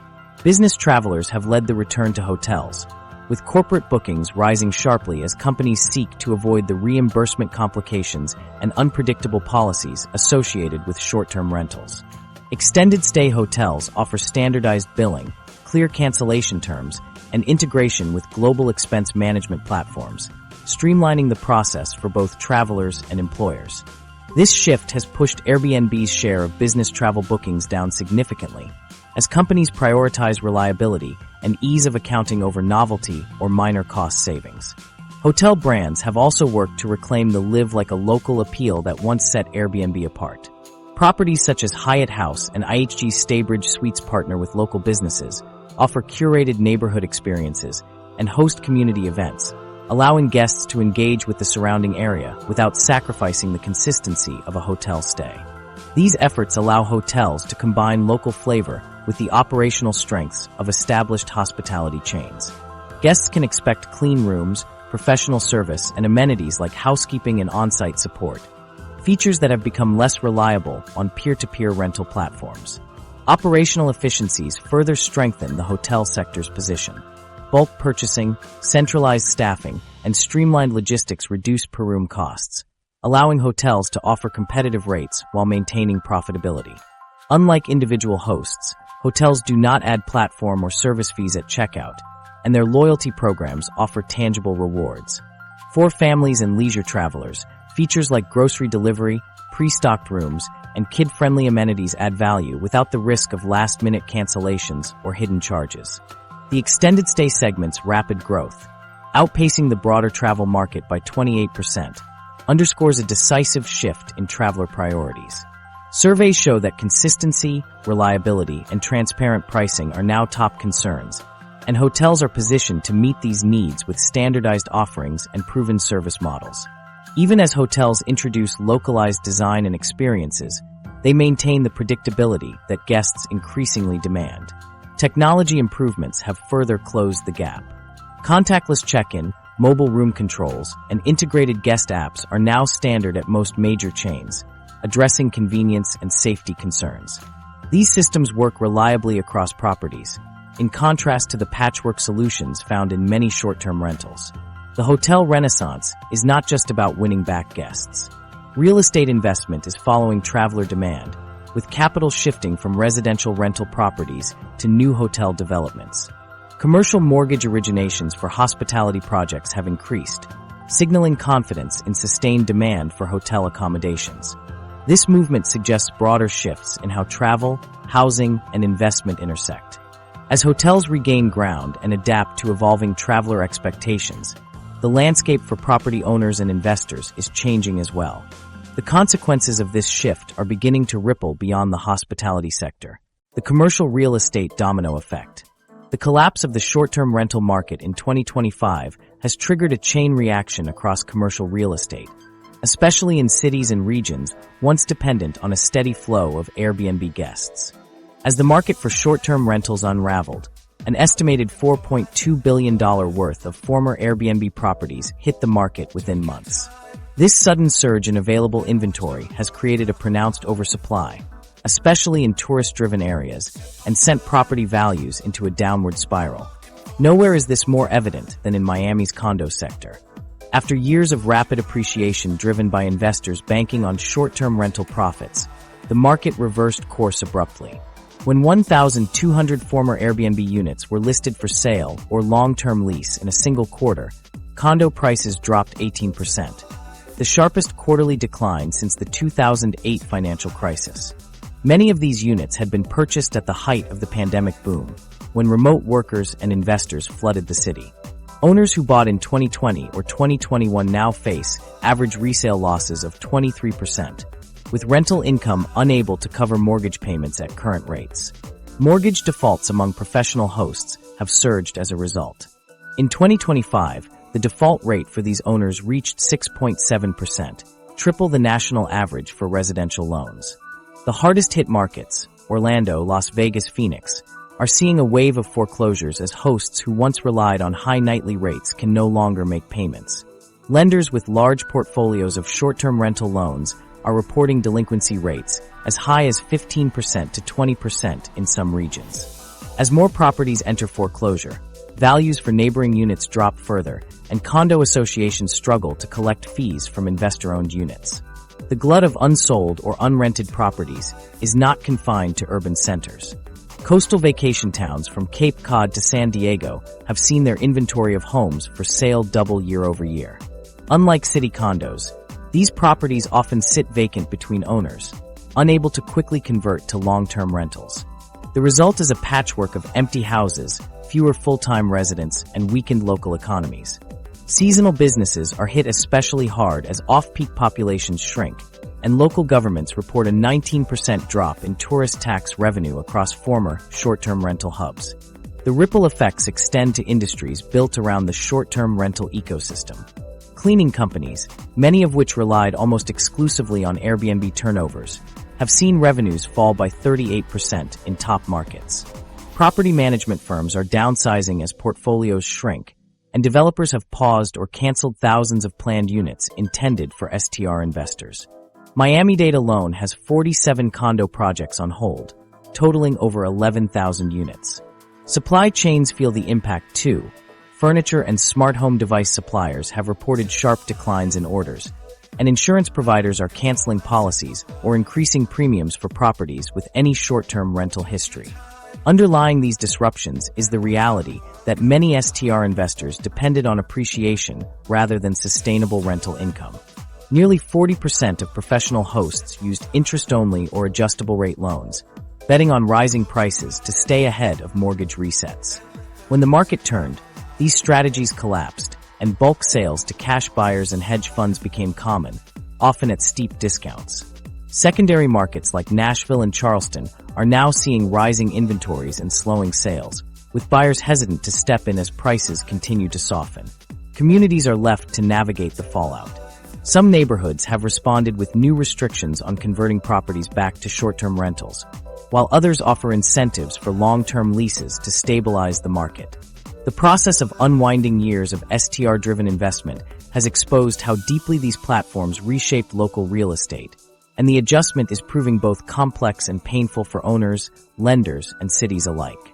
Business travelers have led the return to hotels, with corporate bookings rising sharply as companies seek to avoid the reimbursement complications and unpredictable policies associated with short-term rentals. Extended stay hotels offer standardized billing, clear cancellation terms, and integration with global expense management platforms, streamlining the process for both travelers and employers. This shift has pushed Airbnb's share of business travel bookings down significantly, as companies prioritize reliability and ease of accounting over novelty or minor cost savings. Hotel brands have also worked to reclaim the live-like-a-local appeal that once set Airbnb apart. Properties such as Hyatt House and IHG Staybridge Suites partner with local businesses, offer curated neighborhood experiences, and host community events, allowing guests to engage with the surrounding area without sacrificing the consistency of a hotel stay. These efforts allow hotels to combine local flavor with the operational strengths of established hospitality chains. Guests can expect clean rooms, professional service, and amenities like housekeeping and on-site support, features that have become less reliable on peer-to-peer rental platforms. Operational efficiencies further strengthen the hotel sector's position. Bulk purchasing, centralized staffing, and streamlined logistics reduce per-room costs, allowing hotels to offer competitive rates while maintaining profitability. Unlike individual hosts, hotels do not add platform or service fees at checkout, and their loyalty programs offer tangible rewards. For families and leisure travelers, features like grocery delivery, pre-stocked rooms, and kid-friendly amenities add value without the risk of last-minute cancellations or hidden charges. The extended stay segment's rapid growth, outpacing the broader travel market by 28%, underscores a decisive shift in traveler priorities. Surveys show that consistency, reliability, and transparent pricing are now top concerns, and hotels are positioned to meet these needs with standardized offerings and proven service models. Even as hotels introduce localized design and experiences, they maintain the predictability that guests increasingly demand. Technology improvements have further closed the gap. Contactless check-in, mobile room controls, and integrated guest apps are now standard at most major chains, addressing convenience and safety concerns. These systems work reliably across properties, in contrast to the patchwork solutions found in many short-term rentals. The hotel renaissance is not just about winning back guests. Real estate investment is following traveler demand, with capital shifting from residential rental properties to new hotel developments. Commercial mortgage originations for hospitality projects have increased, signaling confidence in sustained demand for hotel accommodations. This movement suggests broader shifts in how travel, housing, and investment intersect. As hotels regain ground and adapt to evolving traveler expectations, the landscape for property owners and investors is changing as well. The consequences of this shift are beginning to ripple beyond the hospitality sector. The commercial real estate domino effect. The collapse of the short-term rental market in 2025 has triggered a chain reaction across commercial real estate, especially in cities and regions once dependent on a steady flow of Airbnb guests. As the market for short-term rentals unraveled, an estimated $4.2 billion worth of former Airbnb properties hit the market within months. This sudden surge in available inventory has created a pronounced oversupply, especially in tourist-driven areas, and sent property values into a downward spiral. Nowhere is this more evident than in Miami's condo sector. After years of rapid appreciation driven by investors banking on short-term rental profits, the market reversed course abruptly. When 1,200 former Airbnb units were listed for sale or long-term lease in a single quarter, condo prices dropped 18%. The sharpest quarterly decline since the 2008 financial crisis. Many of these units had been purchased at the height of the pandemic boom, when remote workers and investors flooded the city. Owners who bought in 2020 or 2021 now face average resale losses of 23%, with rental income unable to cover mortgage payments at current rates. Mortgage defaults among professional hosts have surged as a result. In 2025, the default rate for these owners reached 6.7%, triple the national average for residential loans. The hardest-hit markets, Orlando, Las Vegas, Phoenix, are seeing a wave of foreclosures as hosts who once relied on high nightly rates can no longer make payments. Lenders with large portfolios of short-term rental loans are reporting delinquency rates as high as 15% to 20% in some regions. As more properties enter foreclosure, values for neighboring units drop further, and condo associations struggle to collect fees from investor-owned units. The glut of unsold or unrented properties is not confined to urban centers. Coastal vacation towns from Cape Cod to San Diego have seen their inventory of homes for sale double year over year. Unlike city condos, these properties often sit vacant between owners, unable to quickly convert to long-term rentals. The result is a patchwork of empty houses, fewer full-time residents, and weakened local economies. Seasonal businesses are hit especially hard as off-peak populations shrink, and local governments report a 19% drop in tourist tax revenue across former short-term rental hubs. The ripple effects extend to industries built around the short-term rental ecosystem. Cleaning companies, many of which relied almost exclusively on Airbnb turnovers, have seen revenues fall by 38% in top markets. Property management firms are downsizing as portfolios shrink, and developers have paused or canceled thousands of planned units intended for STR investors. Miami-Dade alone has 47 condo projects on hold, totaling over 11,000 units. Supply chains feel the impact too. Furniture and smart home device suppliers have reported sharp declines in orders, and insurance providers are canceling policies or increasing premiums for properties with any short-term rental history. Underlying these disruptions is the reality that many STR investors depended on appreciation rather than sustainable rental income. Nearly 40% of professional hosts used interest-only or adjustable-rate loans, betting on rising prices to stay ahead of mortgage resets. When the market turned, these strategies collapsed, and bulk sales to cash buyers and hedge funds became common, often at steep discounts. Secondary markets like Nashville and Charleston are now seeing rising inventories and slowing sales, with buyers hesitant to step in as prices continue to soften. Communities are left to navigate the fallout. Some neighborhoods have responded with new restrictions on converting properties back to short-term rentals, while others offer incentives for long-term leases to stabilize the market. The process of unwinding years of STR-driven investment has exposed how deeply these platforms reshaped local real estate, and the adjustment is proving both complex and painful for owners, lenders, and cities alike.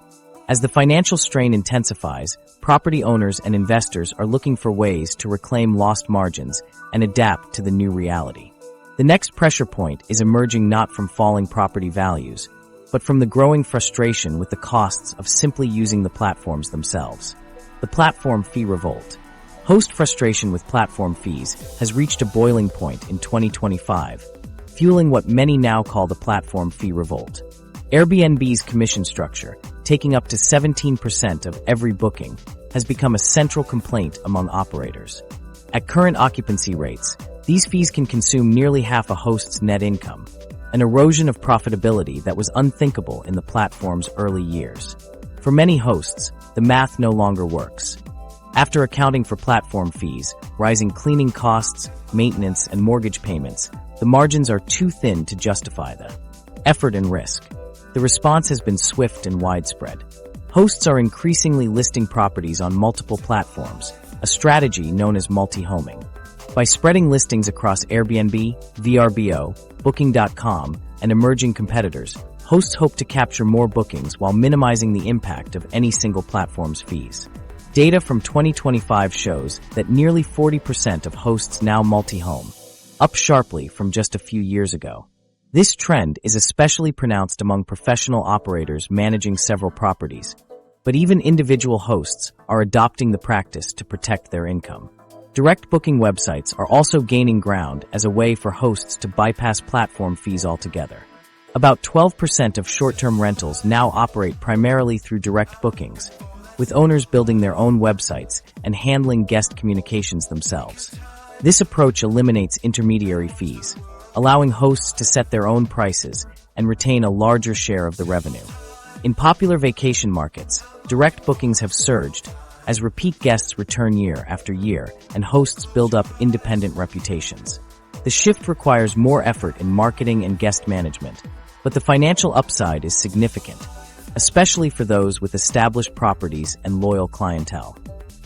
As the financial strain intensifies, property owners and investors are looking for ways to reclaim lost margins and adapt to the new reality. The next pressure point is emerging not from falling property values, but from the growing frustration with the costs of simply using the platforms themselves. The platform fee revolt. Host frustration with platform fees has reached a boiling point in 2025, fueling what many now call the platform fee revolt. Airbnb's commission structure, taking up to 17% of every booking, has become a central complaint among operators. At current occupancy rates, these fees can consume nearly half a host's net income, an erosion of profitability that was unthinkable in the platform's early years. For many hosts, the math no longer works. After accounting for platform fees, rising cleaning costs, maintenance, and mortgage payments, the margins are too thin to justify the effort and risk. The response has been swift and widespread. Hosts are increasingly listing properties on multiple platforms, a strategy known as multi-homing. By spreading listings across Airbnb, VRBO, Booking.com, and emerging competitors, hosts hope to capture more bookings while minimizing the impact of any single platform's fees. Data from 2025 shows that nearly 40% of hosts now multi-home, up sharply from just a few years ago. This trend is especially pronounced among professional operators managing several properties, but even individual hosts are adopting the practice to protect their income. Direct booking websites are also gaining ground as a way for hosts to bypass platform fees altogether. About 12% of short-term rentals now operate primarily through direct bookings, with owners building their own websites and handling guest communications themselves. This approach eliminates intermediary fees, allowing hosts to set their own prices and retain a larger share of the revenue. In popular vacation markets, direct bookings have surged as repeat guests return year after year and hosts build up independent reputations. The shift requires more effort in marketing and guest management, but the financial upside is significant, especially for those with established properties and loyal clientele.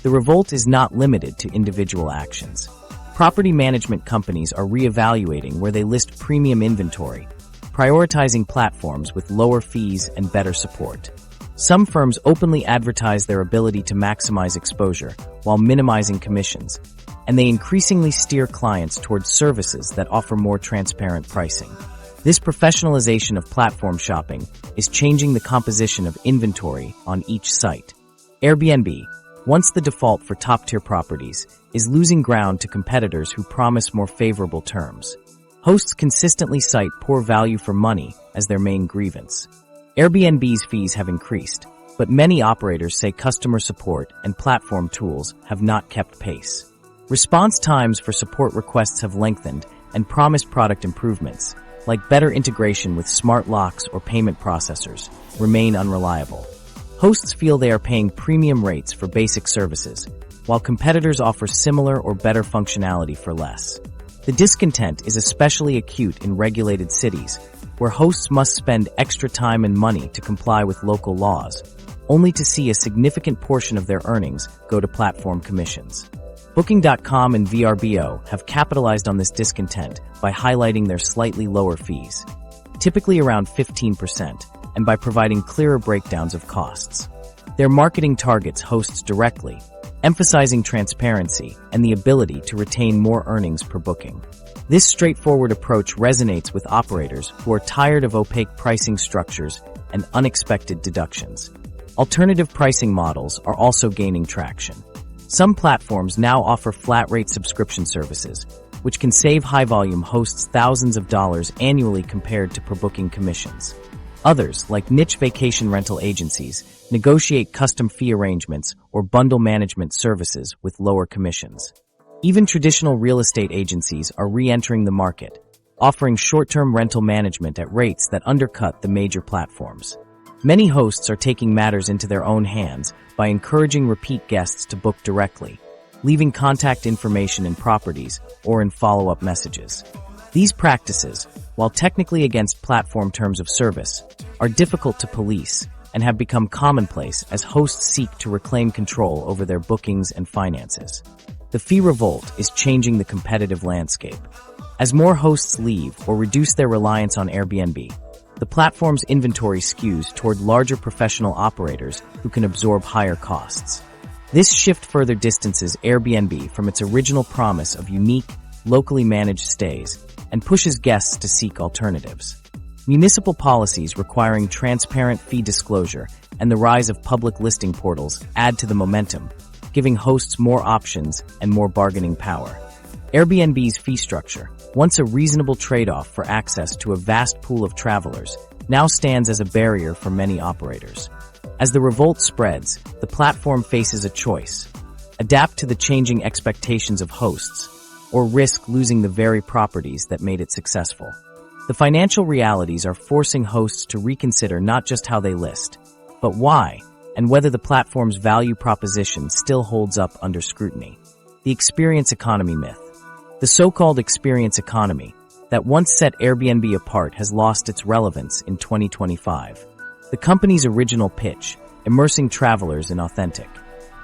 The revolt is not limited to individual actions. Property management companies are reevaluating where they list premium inventory, prioritizing platforms with lower fees and better support. Some firms openly advertise their ability to maximize exposure while minimizing commissions, and they increasingly steer clients towards services that offer more transparent pricing. This professionalization of platform shopping is changing the composition of inventory on each site. Airbnb, once the default for top-tier properties, is losing ground to competitors who promise more favorable terms. Hosts consistently cite poor value for money as their main grievance. Airbnb's fees have increased, but many operators say customer support and platform tools have not kept pace. Response times for support requests have lengthened, and promised product improvements, like better integration with smart locks or payment processors, remain unreliable. Hosts feel they are paying premium rates for basic services, while competitors offer similar or better functionality for less. The discontent is especially acute in regulated cities, where hosts must spend extra time and money to comply with local laws, only to see a significant portion of their earnings go to platform commissions. Booking.com and VRBO have capitalized on this discontent by highlighting their slightly lower fees, typically around 15%, and by providing clearer breakdowns of costs. Their marketing targets hosts directly, emphasizing transparency and the ability to retain more earnings per booking. This straightforward approach resonates with operators who are tired of opaque pricing structures and unexpected deductions. Alternative pricing models are also gaining traction. Some platforms now offer flat-rate subscription services, which can save high-volume hosts thousands of dollars annually compared to per-booking commissions. Others, like niche vacation rental agencies, negotiate custom fee arrangements or bundle management services with lower commissions. Even traditional real estate agencies are re-entering the market, offering short-term rental management at rates that undercut the major platforms. Many hosts are taking matters into their own hands by encouraging repeat guests to book directly, leaving contact information in properties or in follow-up messages. These practices, while technically against platform terms of service, are difficult to police and have become commonplace as hosts seek to reclaim control over their bookings and finances. The fee revolt is changing the competitive landscape. As more hosts leave or reduce their reliance on Airbnb, the platform's inventory skews toward larger professional operators who can absorb higher costs. This shift further distances Airbnb from its original promise of unique, locally managed stays and pushes guests to seek alternatives. Municipal policies requiring transparent fee disclosure and the rise of public listing portals add to the momentum, giving hosts more options and more bargaining power. Airbnb's fee structure, once a reasonable trade-off for access to a vast pool of travelers, now stands as a barrier for many operators. As the revolt spreads, the platform faces a choice: adapt to the changing expectations of hosts, or risk losing the very properties that made it successful. The financial realities are forcing hosts to reconsider not just how they list, but why, and whether the platform's value proposition still holds up under scrutiny. The experience economy myth. The so-called experience economy that once set Airbnb apart has lost its relevance in 2025. The company's original pitch, immersing travelers in authentic,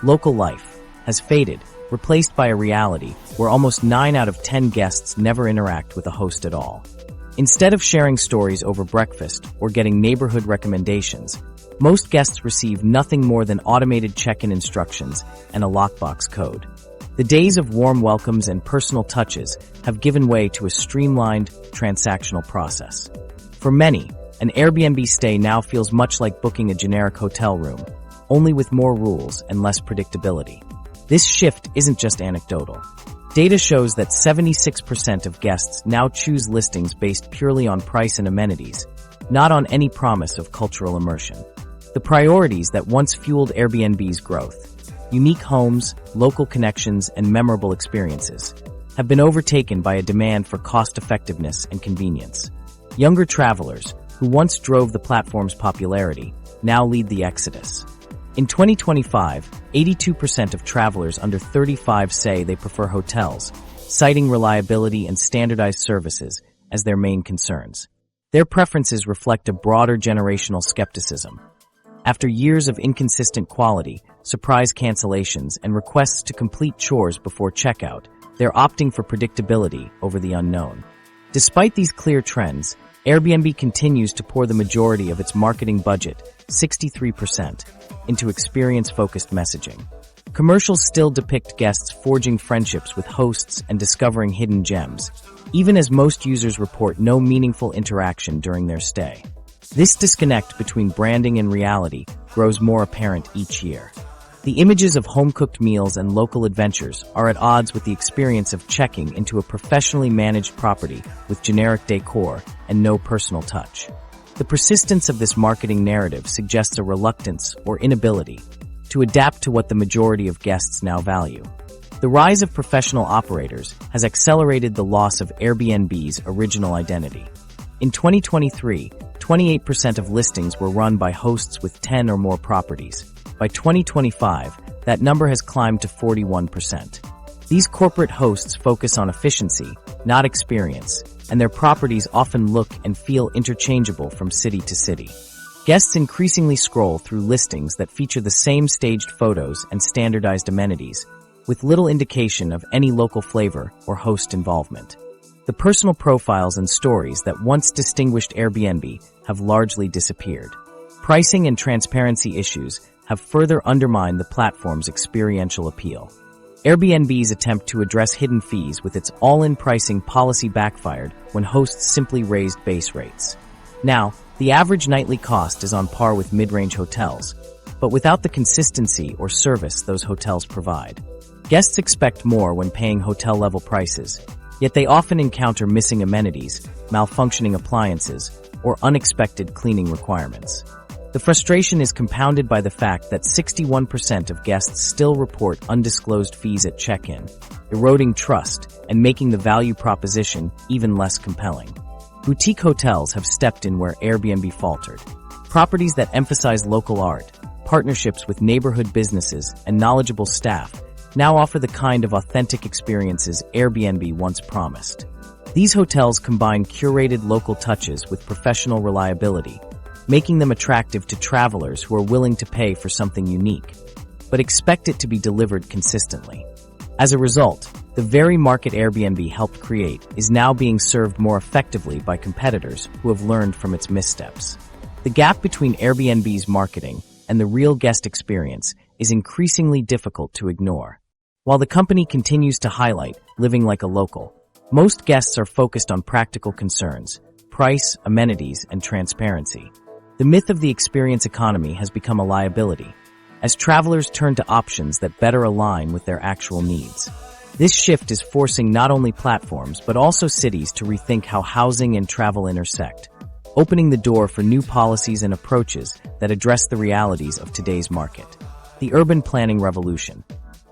local life, has faded, replaced by a reality where almost 9 out of 10 guests never interact with a host at all. Instead of sharing stories over breakfast or getting neighborhood recommendations, most guests receive nothing more than automated check-in instructions and a lockbox code. The days of warm welcomes and personal touches have given way to a streamlined, transactional process. For many, an Airbnb stay now feels much like booking a generic hotel room, only with more rules and less predictability. This shift isn't just anecdotal. Data shows that 76% of guests now choose listings based purely on price and amenities, not on any promise of cultural immersion. The priorities that once fueled Airbnb's growth, unique homes, local connections, and memorable experiences, have been overtaken by a demand for cost-effectiveness and convenience. Younger travelers, who once drove the platform's popularity, now lead the exodus. In 2025, 82% of travelers under 35 say they prefer hotels, citing reliability and standardized services as their main concerns. Their preferences reflect a broader generational skepticism. After years of inconsistent quality, surprise cancellations, and requests to complete chores before checkout, they're opting for predictability over the unknown. Despite these clear trends, Airbnb continues to pour the majority of its marketing budget, 63%, into experience-focused messaging. Commercials still depict guests forging friendships with hosts and discovering hidden gems, even as most users report no meaningful interaction during their stay. This disconnect between branding and reality grows more apparent each year. The images of home-cooked meals and local adventures are at odds with the experience of checking into a professionally managed property with generic decor and no personal touch. The persistence of this marketing narrative suggests a reluctance or inability to adapt to what the majority of guests now value. The rise of professional operators has accelerated the loss of Airbnb's original identity. In 2023, 28% of listings were run by hosts with 10 or more properties. By 2025, that number has climbed to 41%. These corporate hosts focus on efficiency, not experience, and their properties often look and feel interchangeable from city to city. Guests increasingly scroll through listings that feature the same staged photos and standardized amenities, with little indication of any local flavor or host involvement. The personal profiles and stories that once distinguished Airbnb have largely disappeared. Pricing and transparency issues have further undermined the platform's experiential appeal. Airbnb's attempt to address hidden fees with its all-in pricing policy backfired when hosts simply raised base rates. Now, the average nightly cost is on par with mid-range hotels, but without the consistency or service those hotels provide. Guests expect more when paying hotel-level prices, yet they often encounter missing amenities, malfunctioning appliances, or unexpected cleaning requirements. The frustration is compounded by the fact that 61% of guests still report undisclosed fees at check-in, eroding trust and making the value proposition even less compelling. Boutique hotels have stepped in where Airbnb faltered. Properties that emphasize local art, partnerships with neighborhood businesses, and knowledgeable staff now offer the kind of authentic experiences Airbnb once promised. These hotels combine curated local touches with professional reliability, making them attractive to travelers who are willing to pay for something unique, but expect it to be delivered consistently. As a result, The very market Airbnb helped create is now being served more effectively by competitors who have learned from its missteps. The gap between Airbnb's marketing and the real guest experience is increasingly difficult to ignore. While the company continues to highlight living like a local, most guests are focused on practical concerns, price, amenities, and transparency. The myth of the experience economy has become a liability, as travelers turn to options that better align with their actual needs. This shift is forcing not only platforms but also cities to rethink how housing and travel intersect, opening the door for new policies and approaches that address the realities of today's market. The urban planning revolution.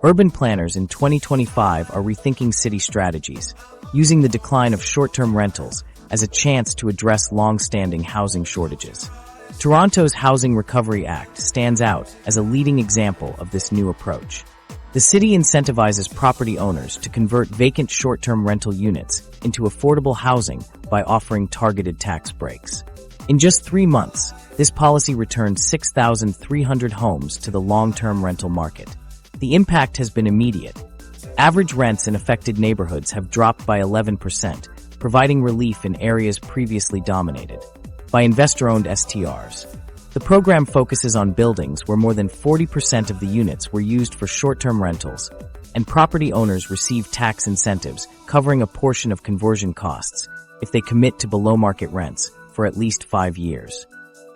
Urban planners in 2025 are rethinking city strategies, using the decline of short-term rentals as a chance to address long-standing housing shortages. Toronto's Housing Recovery Act stands out as a leading example of this new approach. The city incentivizes property owners to convert vacant short-term rental units into affordable housing by offering targeted tax breaks. In just 3 months, this policy returned 6,300 homes to the long-term rental market. The impact has been immediate. Average rents in affected neighborhoods have dropped by 11%, providing relief in areas previously dominated by investor-owned STRs. The program focuses on buildings where more than 40% of the units were used for short-term rentals, and property owners receive tax incentives covering a portion of conversion costs if they commit to below-market rents for at least 5 years.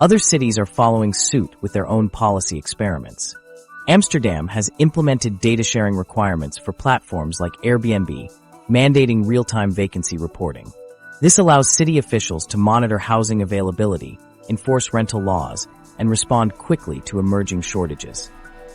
Other cities are following suit with their own policy experiments. Amsterdam has implemented data-sharing requirements for platforms like Airbnb, mandating real-time vacancy reporting. This allows city officials to monitor housing availability, enforce rental laws, and respond quickly to emerging shortages.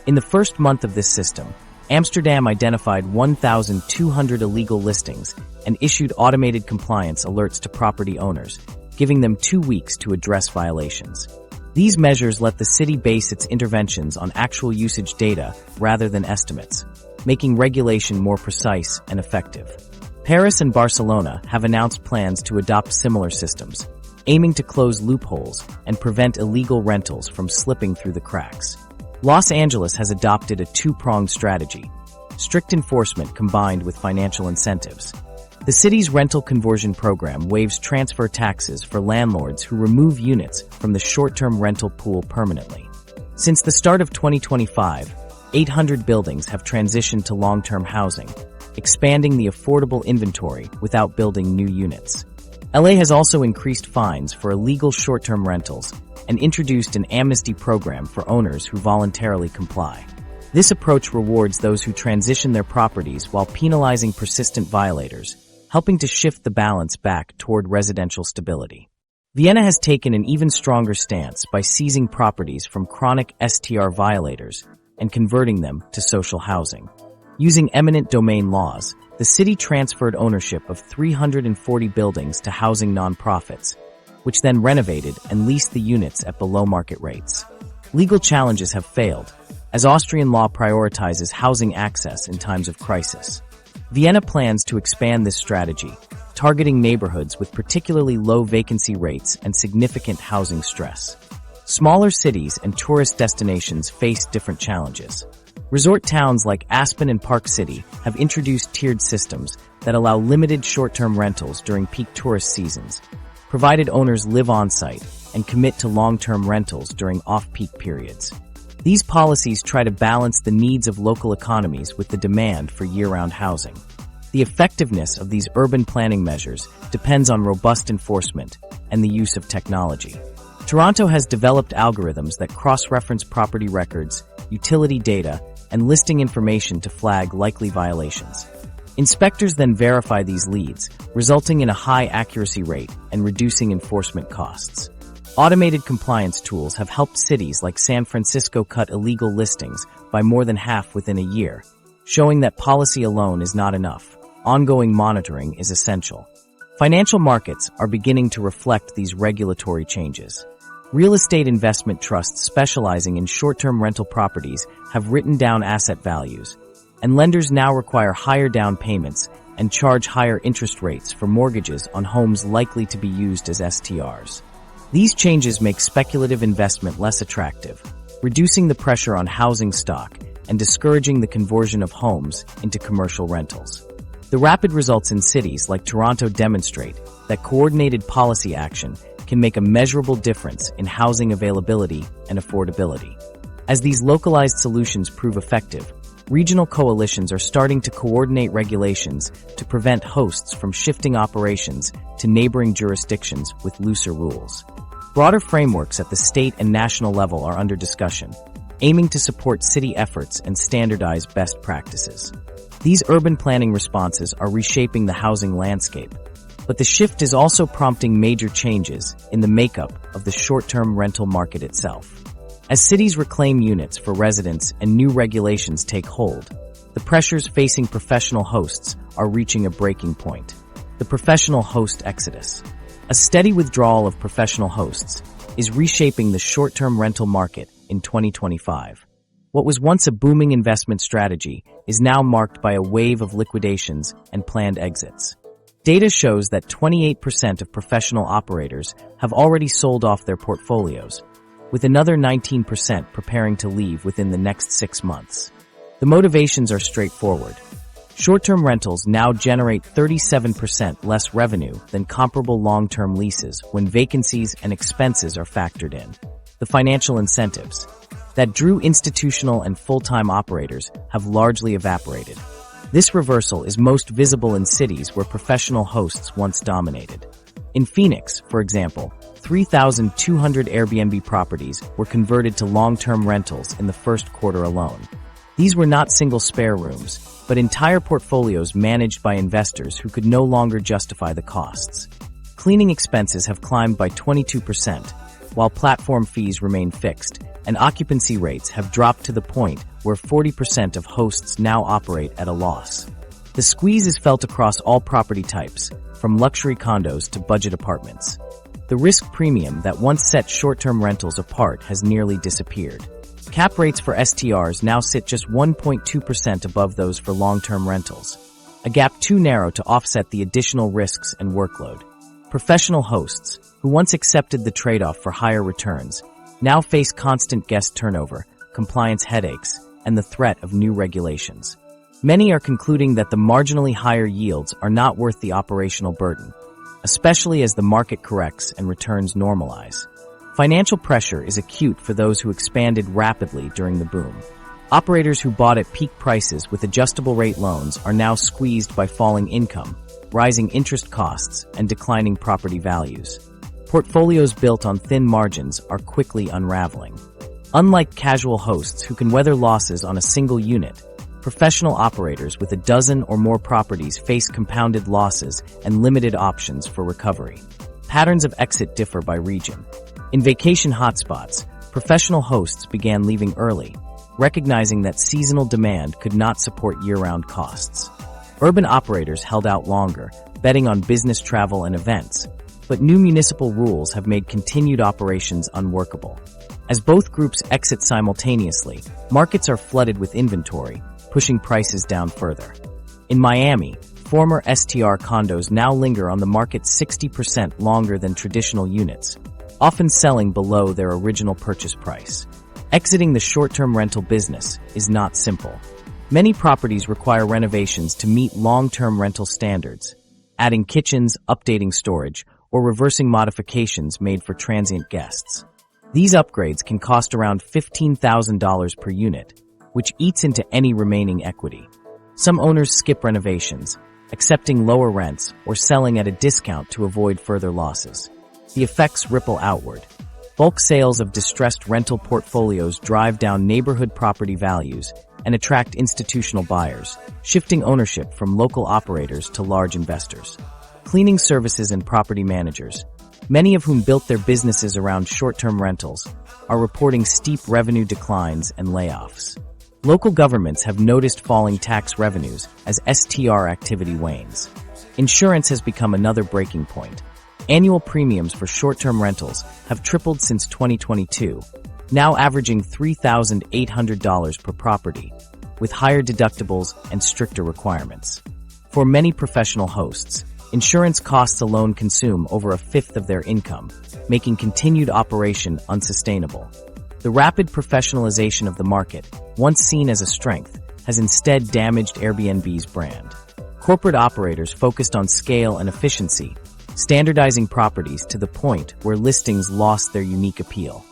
In the first month of this system, Amsterdam identified 1,200 illegal listings and issued automated compliance alerts to property owners, giving them 2 weeks to address violations. These measures let the city base its interventions on actual usage data rather than estimates, making regulation more precise and effective. Paris and Barcelona have announced plans to adopt similar systems, aiming to close loopholes and prevent illegal rentals from slipping through the cracks. Los Angeles has adopted a two-pronged strategy: strict enforcement combined with financial incentives. The city's rental conversion program waives transfer taxes for landlords who remove units from the short-term rental pool permanently. Since the start of 2025, 800 buildings have transitioned to long-term housing, expanding the affordable inventory without building new units. LA has also increased fines for illegal short-term rentals and introduced an amnesty program for owners who voluntarily comply. This approach rewards those who transition their properties while penalizing persistent violators, helping to shift the balance back toward residential stability. Vienna has taken an even stronger stance by seizing properties from chronic STR violators and converting them to social housing. Using eminent domain laws, the city transferred ownership of 340 buildings to housing nonprofits, which then renovated and leased the units at below-market rates. Legal challenges have failed, as Austrian law prioritizes housing access in times of crisis. Vienna plans to expand this strategy, targeting neighborhoods with particularly low vacancy rates and significant housing stress. Smaller cities and tourist destinations face different challenges. Resort towns like Aspen and Park City have introduced tiered systems that allow limited short-term rentals during peak tourist seasons, provided owners live on-site and commit to long-term rentals during off-peak periods. These policies try to balance the needs of local economies with the demand for year-round housing. The effectiveness of these urban planning measures depends on robust enforcement and the use of technology. Toronto has developed algorithms that cross-reference property records, utility data, and listing information to flag likely violations. Inspectors then verify these leads, resulting in a high accuracy rate and reducing enforcement costs. Automated compliance tools have helped cities like San Francisco cut illegal listings by more than half within a year, showing that policy alone is not enough. Ongoing monitoring is essential. Financial markets are beginning to reflect these regulatory changes. Real estate investment trusts specializing in short-term rental properties have written down asset values, and lenders now require higher down payments and charge higher interest rates for mortgages on homes likely to be used as STRs. These changes make speculative investment less attractive, reducing the pressure on housing stock and discouraging the conversion of homes into commercial rentals. The rapid results in cities like Toronto demonstrate that coordinated policy action can make a measurable difference in housing availability and affordability. As these localized solutions prove effective, regional coalitions are starting to coordinate regulations to prevent hosts from shifting operations to neighboring jurisdictions with looser rules. Broader frameworks at the state and national level are under discussion, aiming to support city efforts and standardize best practices. These urban planning responses are reshaping the housing landscape, but the shift is also prompting major changes in the makeup of the short-term rental market itself. As cities reclaim units for residents and new regulations take hold, the pressures facing professional hosts are reaching a breaking point. The professional host exodus. A steady withdrawal of professional hosts is reshaping the short-term rental market in 2025. What was once a booming investment strategy is now marked by a wave of liquidations and planned exits. Data shows that 28% of professional operators have already sold off their portfolios, with another 19% preparing to leave within the next 6 months. The motivations are straightforward. Short-term rentals now generate 37% less revenue than comparable long-term leases when vacancies and expenses are factored in. The financial incentives that drew institutional and full-time operators have largely evaporated. This reversal is most visible in cities where professional hosts once dominated. In Phoenix, for example, 3,200 Airbnb properties were converted to long-term rentals in the first quarter alone. These were not single spare rooms, but entire portfolios managed by investors who could no longer justify the costs. Cleaning expenses have climbed by 22%, while platform fees remain fixed, and occupancy rates have dropped to the point where 40% of hosts now operate at a loss. The squeeze is felt across all property types, from luxury condos to budget apartments. The risk premium that once set short-term rentals apart has nearly disappeared. Cap rates for STRs now sit just 1.2% above those for long-term rentals, a gap too narrow to offset the additional risks and workload. Professional hosts, who once accepted the trade-off for higher returns, now face constant guest turnover, compliance headaches, and the threat of new regulations. Many are concluding that the marginally higher yields are not worth the operational burden, especially as the market corrects and returns normalize. Financial pressure is acute for those who expanded rapidly during the boom. Operators who bought at peak prices with adjustable rate loans are now squeezed by falling income, rising interest costs, and declining property values. Portfolios built on thin margins are quickly unraveling. Unlike casual hosts who can weather losses on a single unit, professional operators with a dozen or more properties face compounded losses and limited options for recovery. Patterns of exit differ by region. In vacation hotspots, professional hosts began leaving early, recognizing that seasonal demand could not support year-round costs. Urban operators held out longer, betting on business travel and events, but new municipal rules have made continued operations unworkable. As both groups exit simultaneously, markets are flooded with inventory, pushing prices down further. In Miami, former STR condos now linger on the market 60% longer than traditional units, often selling below their original purchase price. Exiting the short-term rental business is not simple. Many properties require renovations to meet long-term rental standards, adding kitchens, updating storage, or reversing modifications made for transient guests. These upgrades can cost around $15,000 per unit, which eats into any remaining equity. Some owners skip renovations, accepting lower rents or selling at a discount to avoid further losses. The effects ripple outward. Bulk sales of distressed rental portfolios drive down neighborhood property values and attract institutional buyers, shifting ownership from local operators to large investors. Cleaning services and property managers, many of whom built their businesses around short-term rentals, are reporting steep revenue declines and layoffs. Local governments have noticed falling tax revenues as STR activity wanes. Insurance has become another breaking point. Annual premiums for short-term rentals have tripled since 2022, now averaging $3,800 per property, with higher deductibles and stricter requirements. For many professional hosts, insurance costs alone consume over a fifth of their income, making continued operation unsustainable. The rapid professionalization of the market, once seen as a strength, has instead damaged Airbnb's brand. Corporate operators focused on scale and efficiency, standardizing properties to the point where listings lost their unique appeal.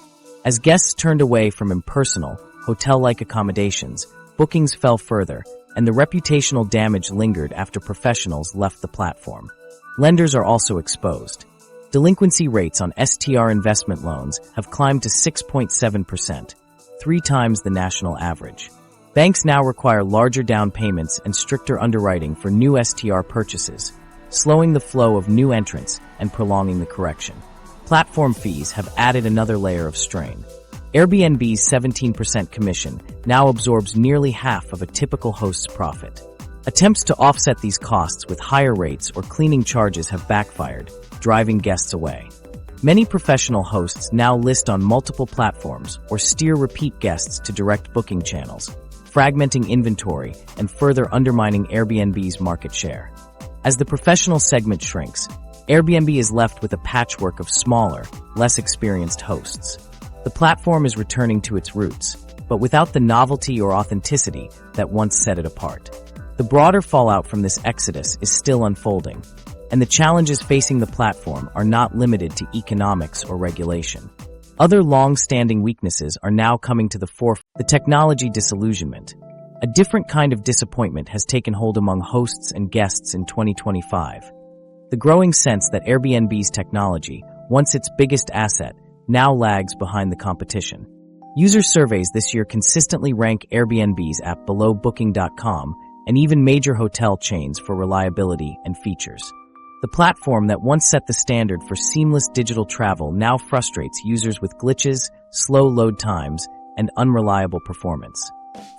As guests turned away from impersonal, hotel-like accommodations, bookings fell further, and the reputational damage lingered after professionals left the platform. Lenders are also exposed. Delinquency rates on STR investment loans have climbed to 6.7%, 3 times the national average. Banks now require larger down payments and stricter underwriting for new STR purchases, slowing the flow of new entrants and prolonging the correction. Platform fees have added another layer of strain. Airbnb's 17% commission now absorbs nearly half of a typical host's profit. Attempts to offset these costs with higher rates or cleaning charges have backfired, driving guests away. Many professional hosts now list on multiple platforms or steer repeat guests to direct booking channels, fragmenting inventory and further undermining Airbnb's market share. As the professional segment shrinks, Airbnb is left with a patchwork of smaller, less experienced hosts. The platform is returning to its roots, but without the novelty or authenticity that once set it apart. The broader fallout from this exodus is still unfolding, and the challenges facing the platform are not limited to economics or regulation. Other long-standing weaknesses are now coming to the forefront. The technology disillusionment. A different kind of disappointment has taken hold among hosts and guests in 2025. The growing sense that Airbnb's technology, once its biggest asset, now lags behind the competition. User surveys this year consistently rank Airbnb's app below Booking.com and even major hotel chains for reliability and features. The platform that once set the standard for seamless digital travel now frustrates users with glitches, slow load times, and unreliable performance.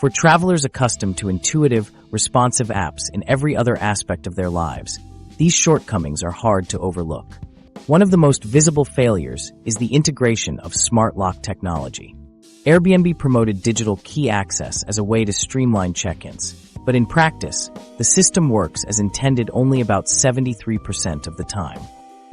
For travelers accustomed to intuitive, responsive apps in every other aspect of their lives, these shortcomings are hard to overlook. One of the most visible failures is the integration of smart lock technology. Airbnb promoted digital key access as a way to streamline check-ins, but in practice, the system works as intended only about 73% of the time.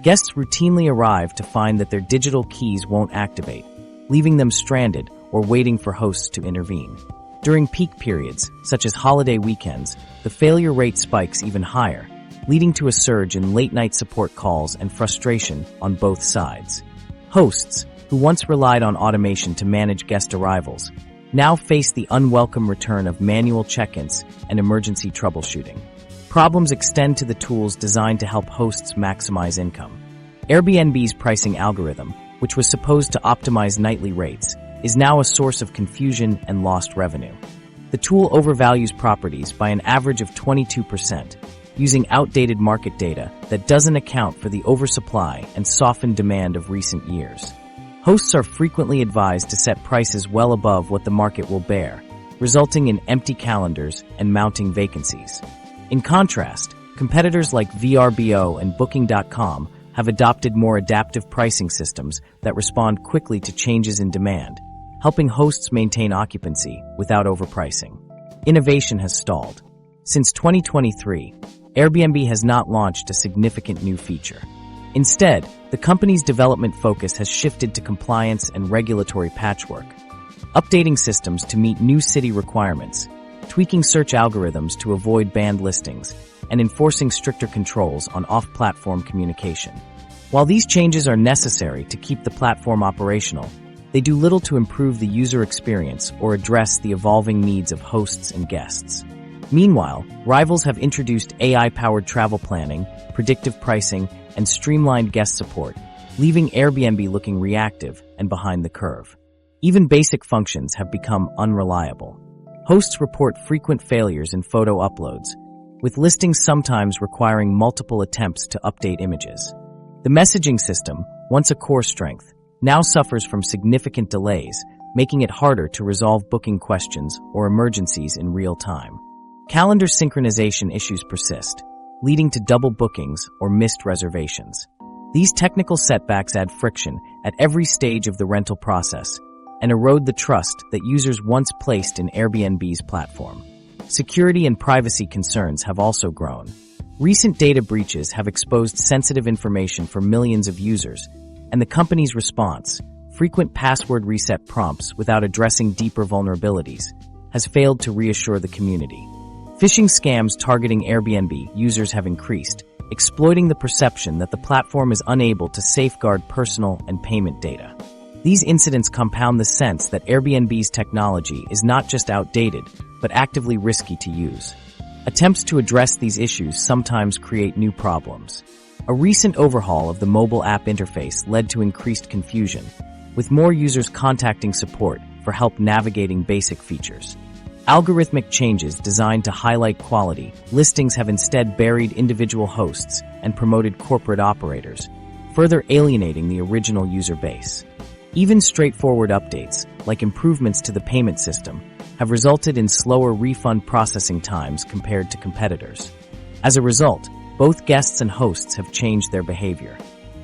Guests routinely arrive to find that their digital keys won't activate, leaving them stranded or waiting for hosts to intervene. During peak periods, such as holiday weekends, the failure rate spikes even higher, leading to a surge in late-night support calls and frustration on both sides. Hosts, who once relied on automation to manage guest arrivals, now face the unwelcome return of manual check-ins and emergency troubleshooting. Problems extend to the tools designed to help hosts maximize income. Airbnb's pricing algorithm, which was supposed to optimize nightly rates, is now a source of confusion and lost revenue. The tool overvalues properties by an average of 22%, using outdated market data that doesn't account for the oversupply and softened demand of recent years. Hosts are frequently advised to set prices well above what the market will bear, resulting in empty calendars and mounting vacancies. In contrast, competitors like VRBO and Booking.com have adopted more adaptive pricing systems that respond quickly to changes in demand, helping hosts maintain occupancy without overpricing. Innovation has stalled. Since 2023, Airbnb has not launched a significant new feature. Instead, the company's development focus has shifted to compliance and regulatory patchwork, updating systems to meet new city requirements, tweaking search algorithms to avoid banned listings, and enforcing stricter controls on off-platform communication. While these changes are necessary to keep the platform operational, they do little to improve the user experience or address the evolving needs of hosts and guests. Meanwhile, rivals have introduced AI-powered travel planning, predictive pricing, and streamlined guest support, leaving Airbnb looking reactive and behind the curve. Even basic functions have become unreliable. Hosts report frequent failures in photo uploads, with listings sometimes requiring multiple attempts to update images. The messaging system, once a core strength, now suffers from significant delays, making it harder to resolve booking questions or emergencies in real time. Calendar synchronization issues persist, leading to double bookings or missed reservations. These technical setbacks add friction at every stage of the rental process and erode the trust that users once placed in Airbnb's platform. Security and privacy concerns have also grown. Recent data breaches have exposed sensitive information for millions of users, and the company's response, frequent password reset prompts without addressing deeper vulnerabilities, has failed to reassure the community. Phishing scams targeting Airbnb users have increased, exploiting the perception that the platform is unable to safeguard personal and payment data. These incidents compound the sense that Airbnb's technology is not just outdated, but actively risky to use. Attempts to address these issues sometimes create new problems. A recent overhaul of the mobile app interface led to increased confusion, with more users contacting support for help navigating basic features. Algorithmic changes designed to highlight quality listings have instead buried individual hosts and promoted corporate operators, further alienating the original user base. Even straightforward updates, like improvements to the payment system, have resulted in slower refund processing times compared to competitors. As a result, both guests and hosts have changed their behavior.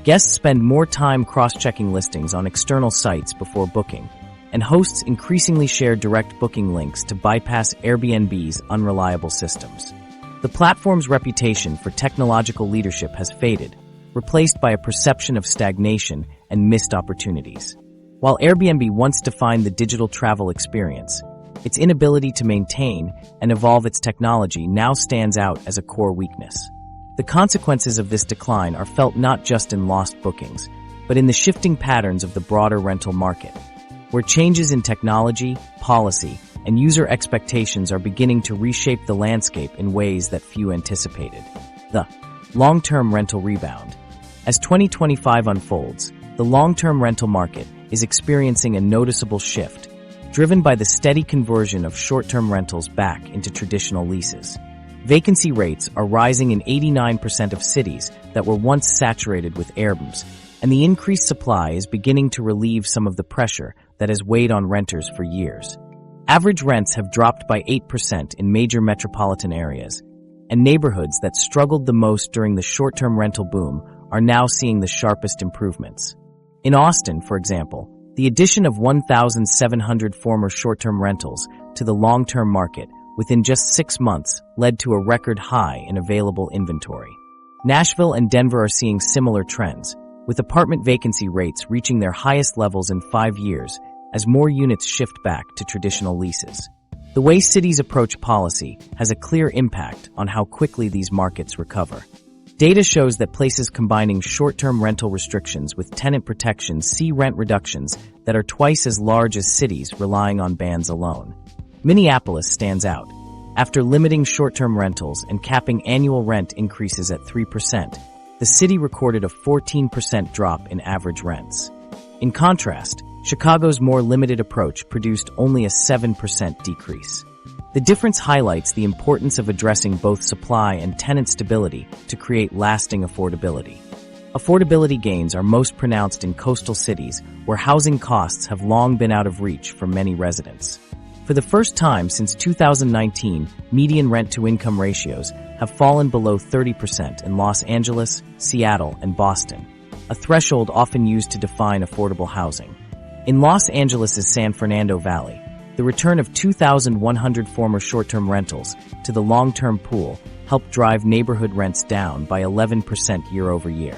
Guests spend more time cross-checking listings on external sites before booking, and hosts increasingly share direct booking links to bypass Airbnb's unreliable systems. The platform's reputation for technological leadership has faded, replaced by a perception of stagnation and missed opportunities. While Airbnb once defined the digital travel experience, its inability to maintain and evolve its technology now stands out as a core weakness. The consequences of this decline are felt not just in lost bookings, but in the shifting patterns of the broader rental market, where changes in technology, policy, and user expectations are beginning to reshape the landscape in ways that few anticipated. The long-term rental rebound. As 2025 unfolds, the long-term rental market is experiencing a noticeable shift, driven by the steady conversion of short-term rentals back into traditional leases. Vacancy rates are rising in 89% of cities that were once saturated with Airbnbs, and the increased supply is beginning to relieve some of the pressure that has weighed on renters for years. Average rents have dropped by 8% in major metropolitan areas, and neighborhoods that struggled the most during the short-term rental boom are now seeing the sharpest improvements. In Austin, for example, the addition of 1,700 former short-term rentals to the long-term market within just 6 months led to a record high in available inventory. Nashville and Denver are seeing similar trends, with apartment vacancy rates reaching their highest levels in 5 years as more units shift back to traditional leases. The way cities approach policy has a clear impact on how quickly these markets recover. Data shows that places combining short-term rental restrictions with tenant protections see rent reductions that are twice as large as cities relying on bans alone. Minneapolis stands out. After limiting short-term rentals and capping annual rent increases at 3%, the city recorded a 14% drop in average rents. In contrast, Chicago's more limited approach produced only a 7% decrease. The difference highlights the importance of addressing both supply and tenant stability to create lasting affordability. Affordability gains are most pronounced in coastal cities where housing costs have long been out of reach for many residents. For the first time since 2019, median rent-to-income ratios have fallen below 30% in Los Angeles, Seattle, and Boston, a threshold often used to define affordable housing. In Los Angeles' San Fernando Valley, the return of 2,100 former short-term rentals to the long-term pool helped drive neighborhood rents down by 11% year-over-year.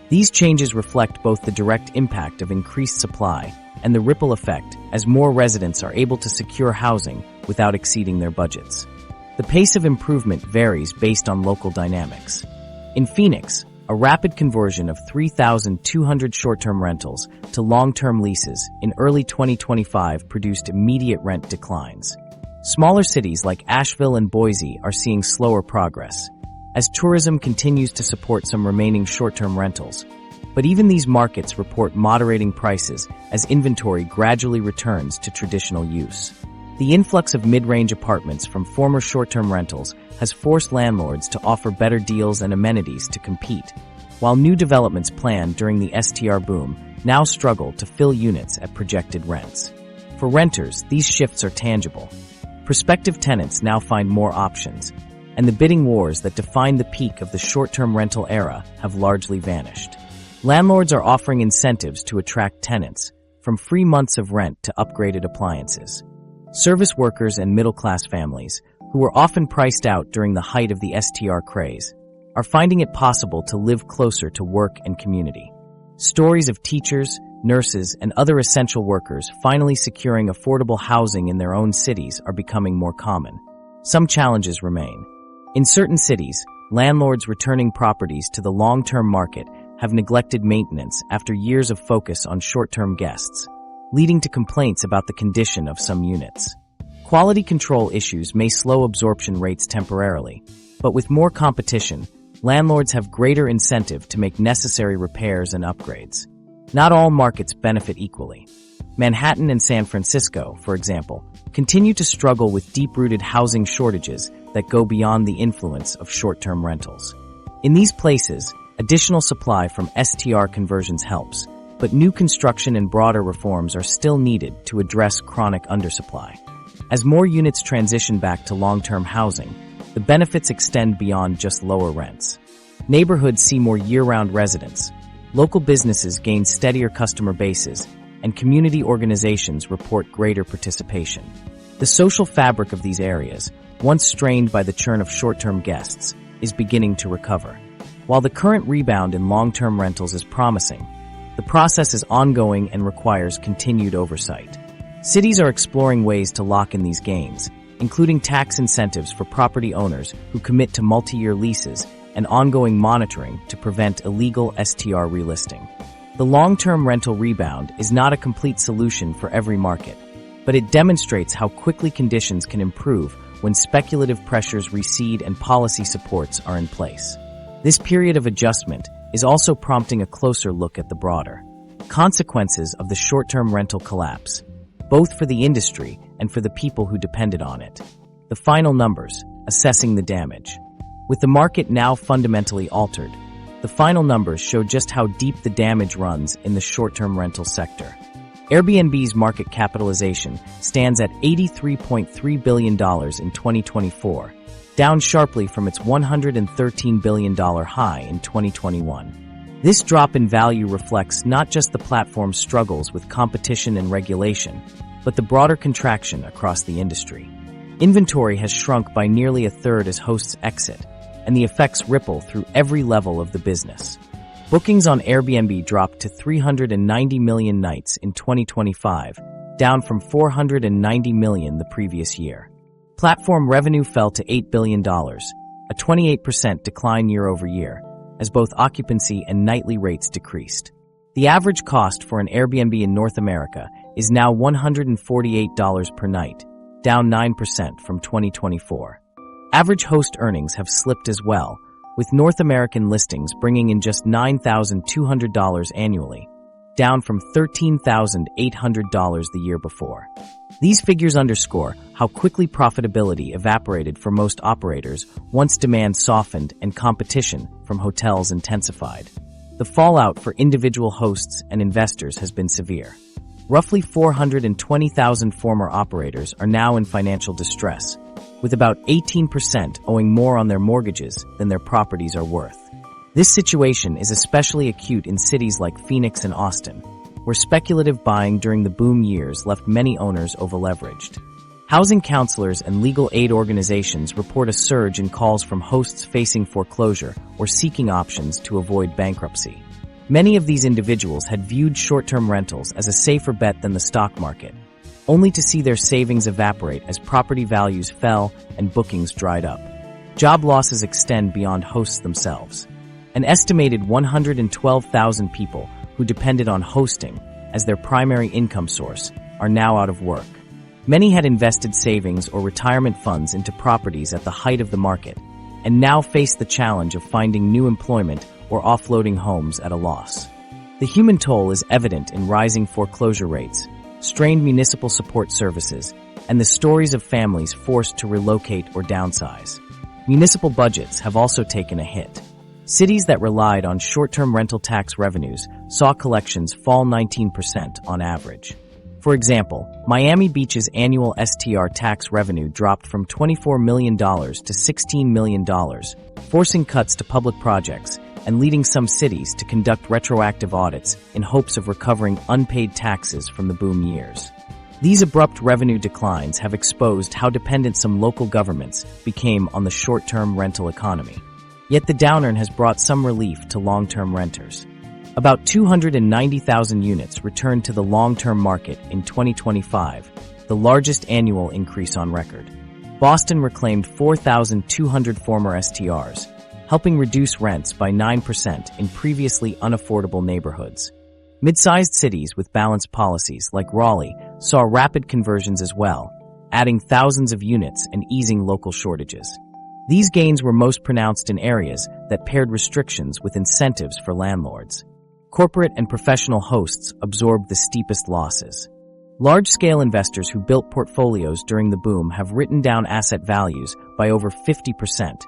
These changes reflect both the direct impact of increased supply and the ripple effect as more residents are able to secure housing without exceeding their budgets. The pace of improvement varies based on local dynamics. In Phoenix, a rapid conversion of 3,200 short-term rentals to long-term leases in early 2025 produced immediate rent declines. Smaller cities like Asheville and Boise are seeing slower progress, as tourism continues to support some remaining short-term rentals. But even these markets report moderating prices as inventory gradually returns to traditional use. The influx of mid-range apartments from former short-term rentals has forced landlords to offer better deals and amenities to compete, while new developments planned during the STR boom now struggle to fill units at projected rents. For renters, these shifts are tangible. Prospective tenants now find more options, and the bidding wars that defined the peak of the short-term rental era have largely vanished. Landlords are offering incentives to attract tenants, from free months of rent to upgraded appliances. Service workers and middle-class families, who were often priced out during the height of the STR craze, are finding it possible to live closer to work and community. Stories of teachers, nurses, and other essential workers finally securing affordable housing in their own cities are becoming more common. some challenges remain. In certain cities, landlords returning properties to the long-term market have neglected maintenance after years of focus on short-term guests, leading to complaints about the condition of some units. Quality control issues may slow absorption rates temporarily, but with more competition, landlords have greater incentive to make necessary repairs and upgrades. Not all markets benefit equally. Manhattan and San Francisco, for example, continue to struggle with deep-rooted housing shortages that go beyond the influence of short-term rentals. In these places, additional supply from STR conversions helps, but new construction and broader reforms are still needed to address chronic undersupply. As more units transition back to long-term housing, the benefits extend beyond just lower rents. Neighborhoods see more year-round residents, local businesses gain steadier customer bases, and community organizations report greater participation. The social fabric of these areas, once strained by the churn of short-term guests, is beginning to recover. While the current rebound in long-term rentals is promising, the process is ongoing and requires continued oversight. Cities are exploring ways to lock in these gains, including tax incentives for property owners who commit to multi-year leases and ongoing monitoring to prevent illegal STR relisting. The long-term rental rebound is not a complete solution for every market, but it demonstrates how quickly conditions can improve when speculative pressures recede and policy supports are in place. This period of adjustment is also prompting a closer look at the broader consequences of the short-term rental collapse, both for the industry and for the people who depended on it. The final numbers, assessing the damage. With the market now fundamentally altered, the final numbers show just how deep the damage runs in the short-term rental sector. Airbnb's market capitalization stands at $83.3 billion in 2024, down sharply from its $113 billion high in 2021. This drop in value reflects not just the platform's struggles with competition and regulation, but the broader contraction across the industry. Inventory has shrunk by nearly a third as hosts exit, and the effects ripple through every level of the business. Bookings on Airbnb dropped to 390 million nights in 2025, down from 490 million the previous year. Platform revenue fell to $8 billion, a 28% decline year over year, as both occupancy and nightly rates decreased. The average cost for an Airbnb in North America is now $148 per night, down 9% from 2024. Average host earnings have slipped as well, with North American listings bringing in just $9,200 annually, down from $13,800 the year before. These figures underscore how quickly profitability evaporated for most operators once demand softened and competition from hotels intensified. The fallout for individual hosts and investors has been severe. Roughly 420,000 former operators are now in financial distress, with about 18% owing more on their mortgages than their properties are worth. This situation is especially acute in cities like Phoenix and Austin, where speculative buying during the boom years left many owners overleveraged. Housing counselors and legal aid organizations report a surge in calls from hosts facing foreclosure or seeking options to avoid bankruptcy. Many of these individuals had viewed short-term rentals as a safer bet than the stock market, only to see their savings evaporate as property values fell and bookings dried up. Job losses extend beyond hosts themselves. An estimated 112,000 people who depended on hosting as their primary income source are now out of work. Many had invested savings or retirement funds into properties at the height of the market and now face the challenge of finding new employment or offloading homes at a loss. The human toll is evident in rising foreclosure rates, strained municipal support services, and the stories of families forced to relocate or downsize. Municipal budgets have also taken a hit. Cities that relied on short-term rental tax revenues saw collections fall 19% on average. For example, Miami Beach's annual STR tax revenue dropped from $24 million to $16 million, forcing cuts to public projects and leading some cities to conduct retroactive audits in hopes of recovering unpaid taxes from the boom years. These abrupt revenue declines have exposed how dependent some local governments became on the short-term rental economy. Yet the downturn has brought some relief to long-term renters. About 290,000 units returned to the long-term market in 2025, the largest annual increase on record. Boston reclaimed 4,200 former STRs, helping reduce rents by 9% in previously unaffordable neighborhoods. Mid-sized cities with balanced policies like Raleigh saw rapid conversions as well, adding thousands of units and easing local shortages. These gains were most pronounced in areas that paired restrictions with incentives for landlords. Corporate and professional hosts absorbed the steepest losses. Large-scale investors who built portfolios during the boom have written down asset values by over 50%,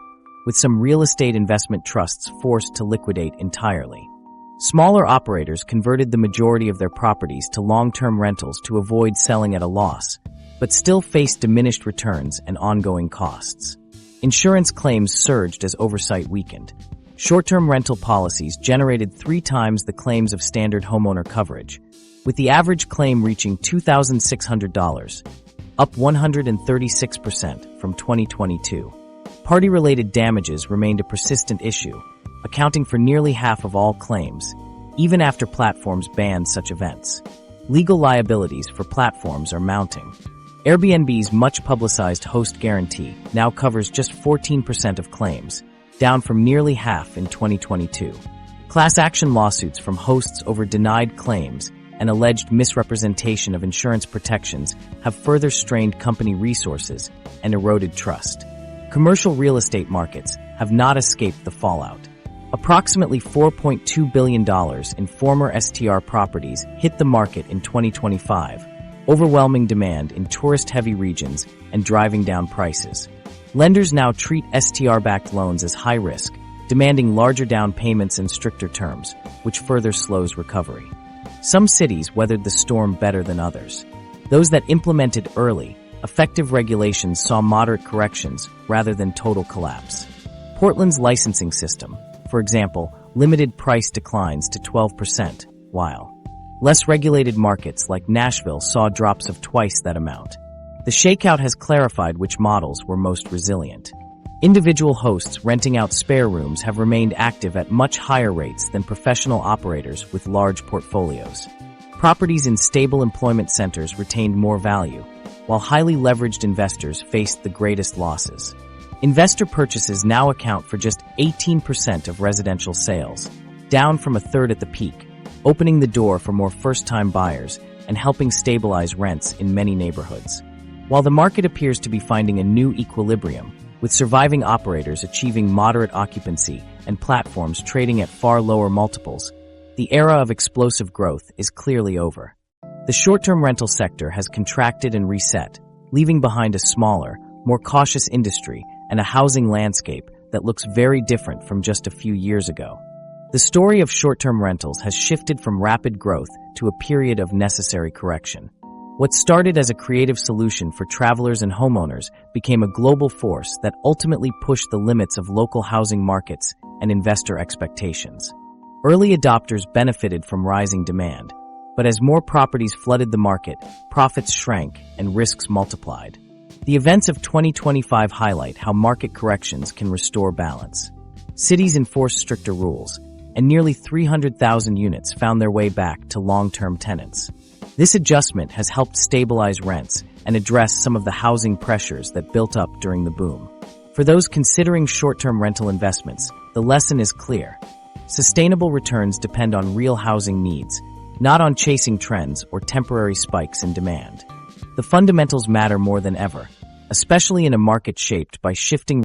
with some real estate investment trusts forced to liquidate entirely. Smaller operators converted the majority of their properties to long-term rentals to avoid selling at a loss, but still faced diminished returns and ongoing costs. Insurance claims surged as oversight weakened. Short-term rental policies generated 3 times the claims of standard homeowner coverage, with the average claim reaching $2,600, up 136% from 2022. Party-related damages remained a persistent issue, accounting for nearly half of all claims, even after platforms banned such events. Legal liabilities for platforms are mounting. Airbnb's much-publicized host guarantee now covers just 14% of claims, down from nearly half in 2022. Class action lawsuits from hosts over denied claims and alleged misrepresentation of insurance protections have further strained company resources and eroded trust. Commercial real estate markets have not escaped the fallout. Approximately $4.2 billion in former STR properties hit the market in 2025, overwhelming demand in tourist-heavy regions and driving down prices. Lenders now treat STR-backed loans as high risk, demanding larger down payments and stricter terms, which further slows recovery. Some cities weathered the storm better than others. Those that implemented early, effective regulations saw moderate corrections rather than total collapse. Portland's licensing system, for example, limited price declines to 12%, while less regulated markets like Nashville saw drops of twice that amount. The shakeout has clarified which models were most resilient. Individual hosts renting out spare rooms have remained active at much higher rates than professional operators with large portfolios. Properties in stable employment centers retained more value, while highly leveraged investors faced the greatest losses. Investor purchases now account for just 18% of residential sales, down from a third at the peak, opening the door for more first-time buyers and helping stabilize rents in many neighborhoods. While the market appears to be finding a new equilibrium, with surviving operators achieving moderate occupancy and platforms trading at far lower multiples, the era of explosive growth is clearly over. The short-term rental sector has contracted and reset, leaving behind a smaller, more cautious industry and a housing landscape that looks very different from just a few years ago. The story of short-term rentals has shifted from rapid growth to a period of necessary correction. What started as a creative solution for travelers and homeowners became a global force that ultimately pushed the limits of local housing markets and investor expectations. Early adopters benefited from rising demand, but as more properties flooded the market, profits shrank and risks multiplied. The events of 2025 highlight how market corrections can restore balance. Cities enforced stricter rules, and nearly 300,000 units found their way back to long-term tenants. This adjustment has helped stabilize rents and address some of the housing pressures that built up during the boom. For those considering short-term rental investments, the lesson is clear. Sustainable returns depend on real housing needs, not on chasing trends or temporary spikes in demand. The fundamentals matter more than ever, especially in a market shaped by shifting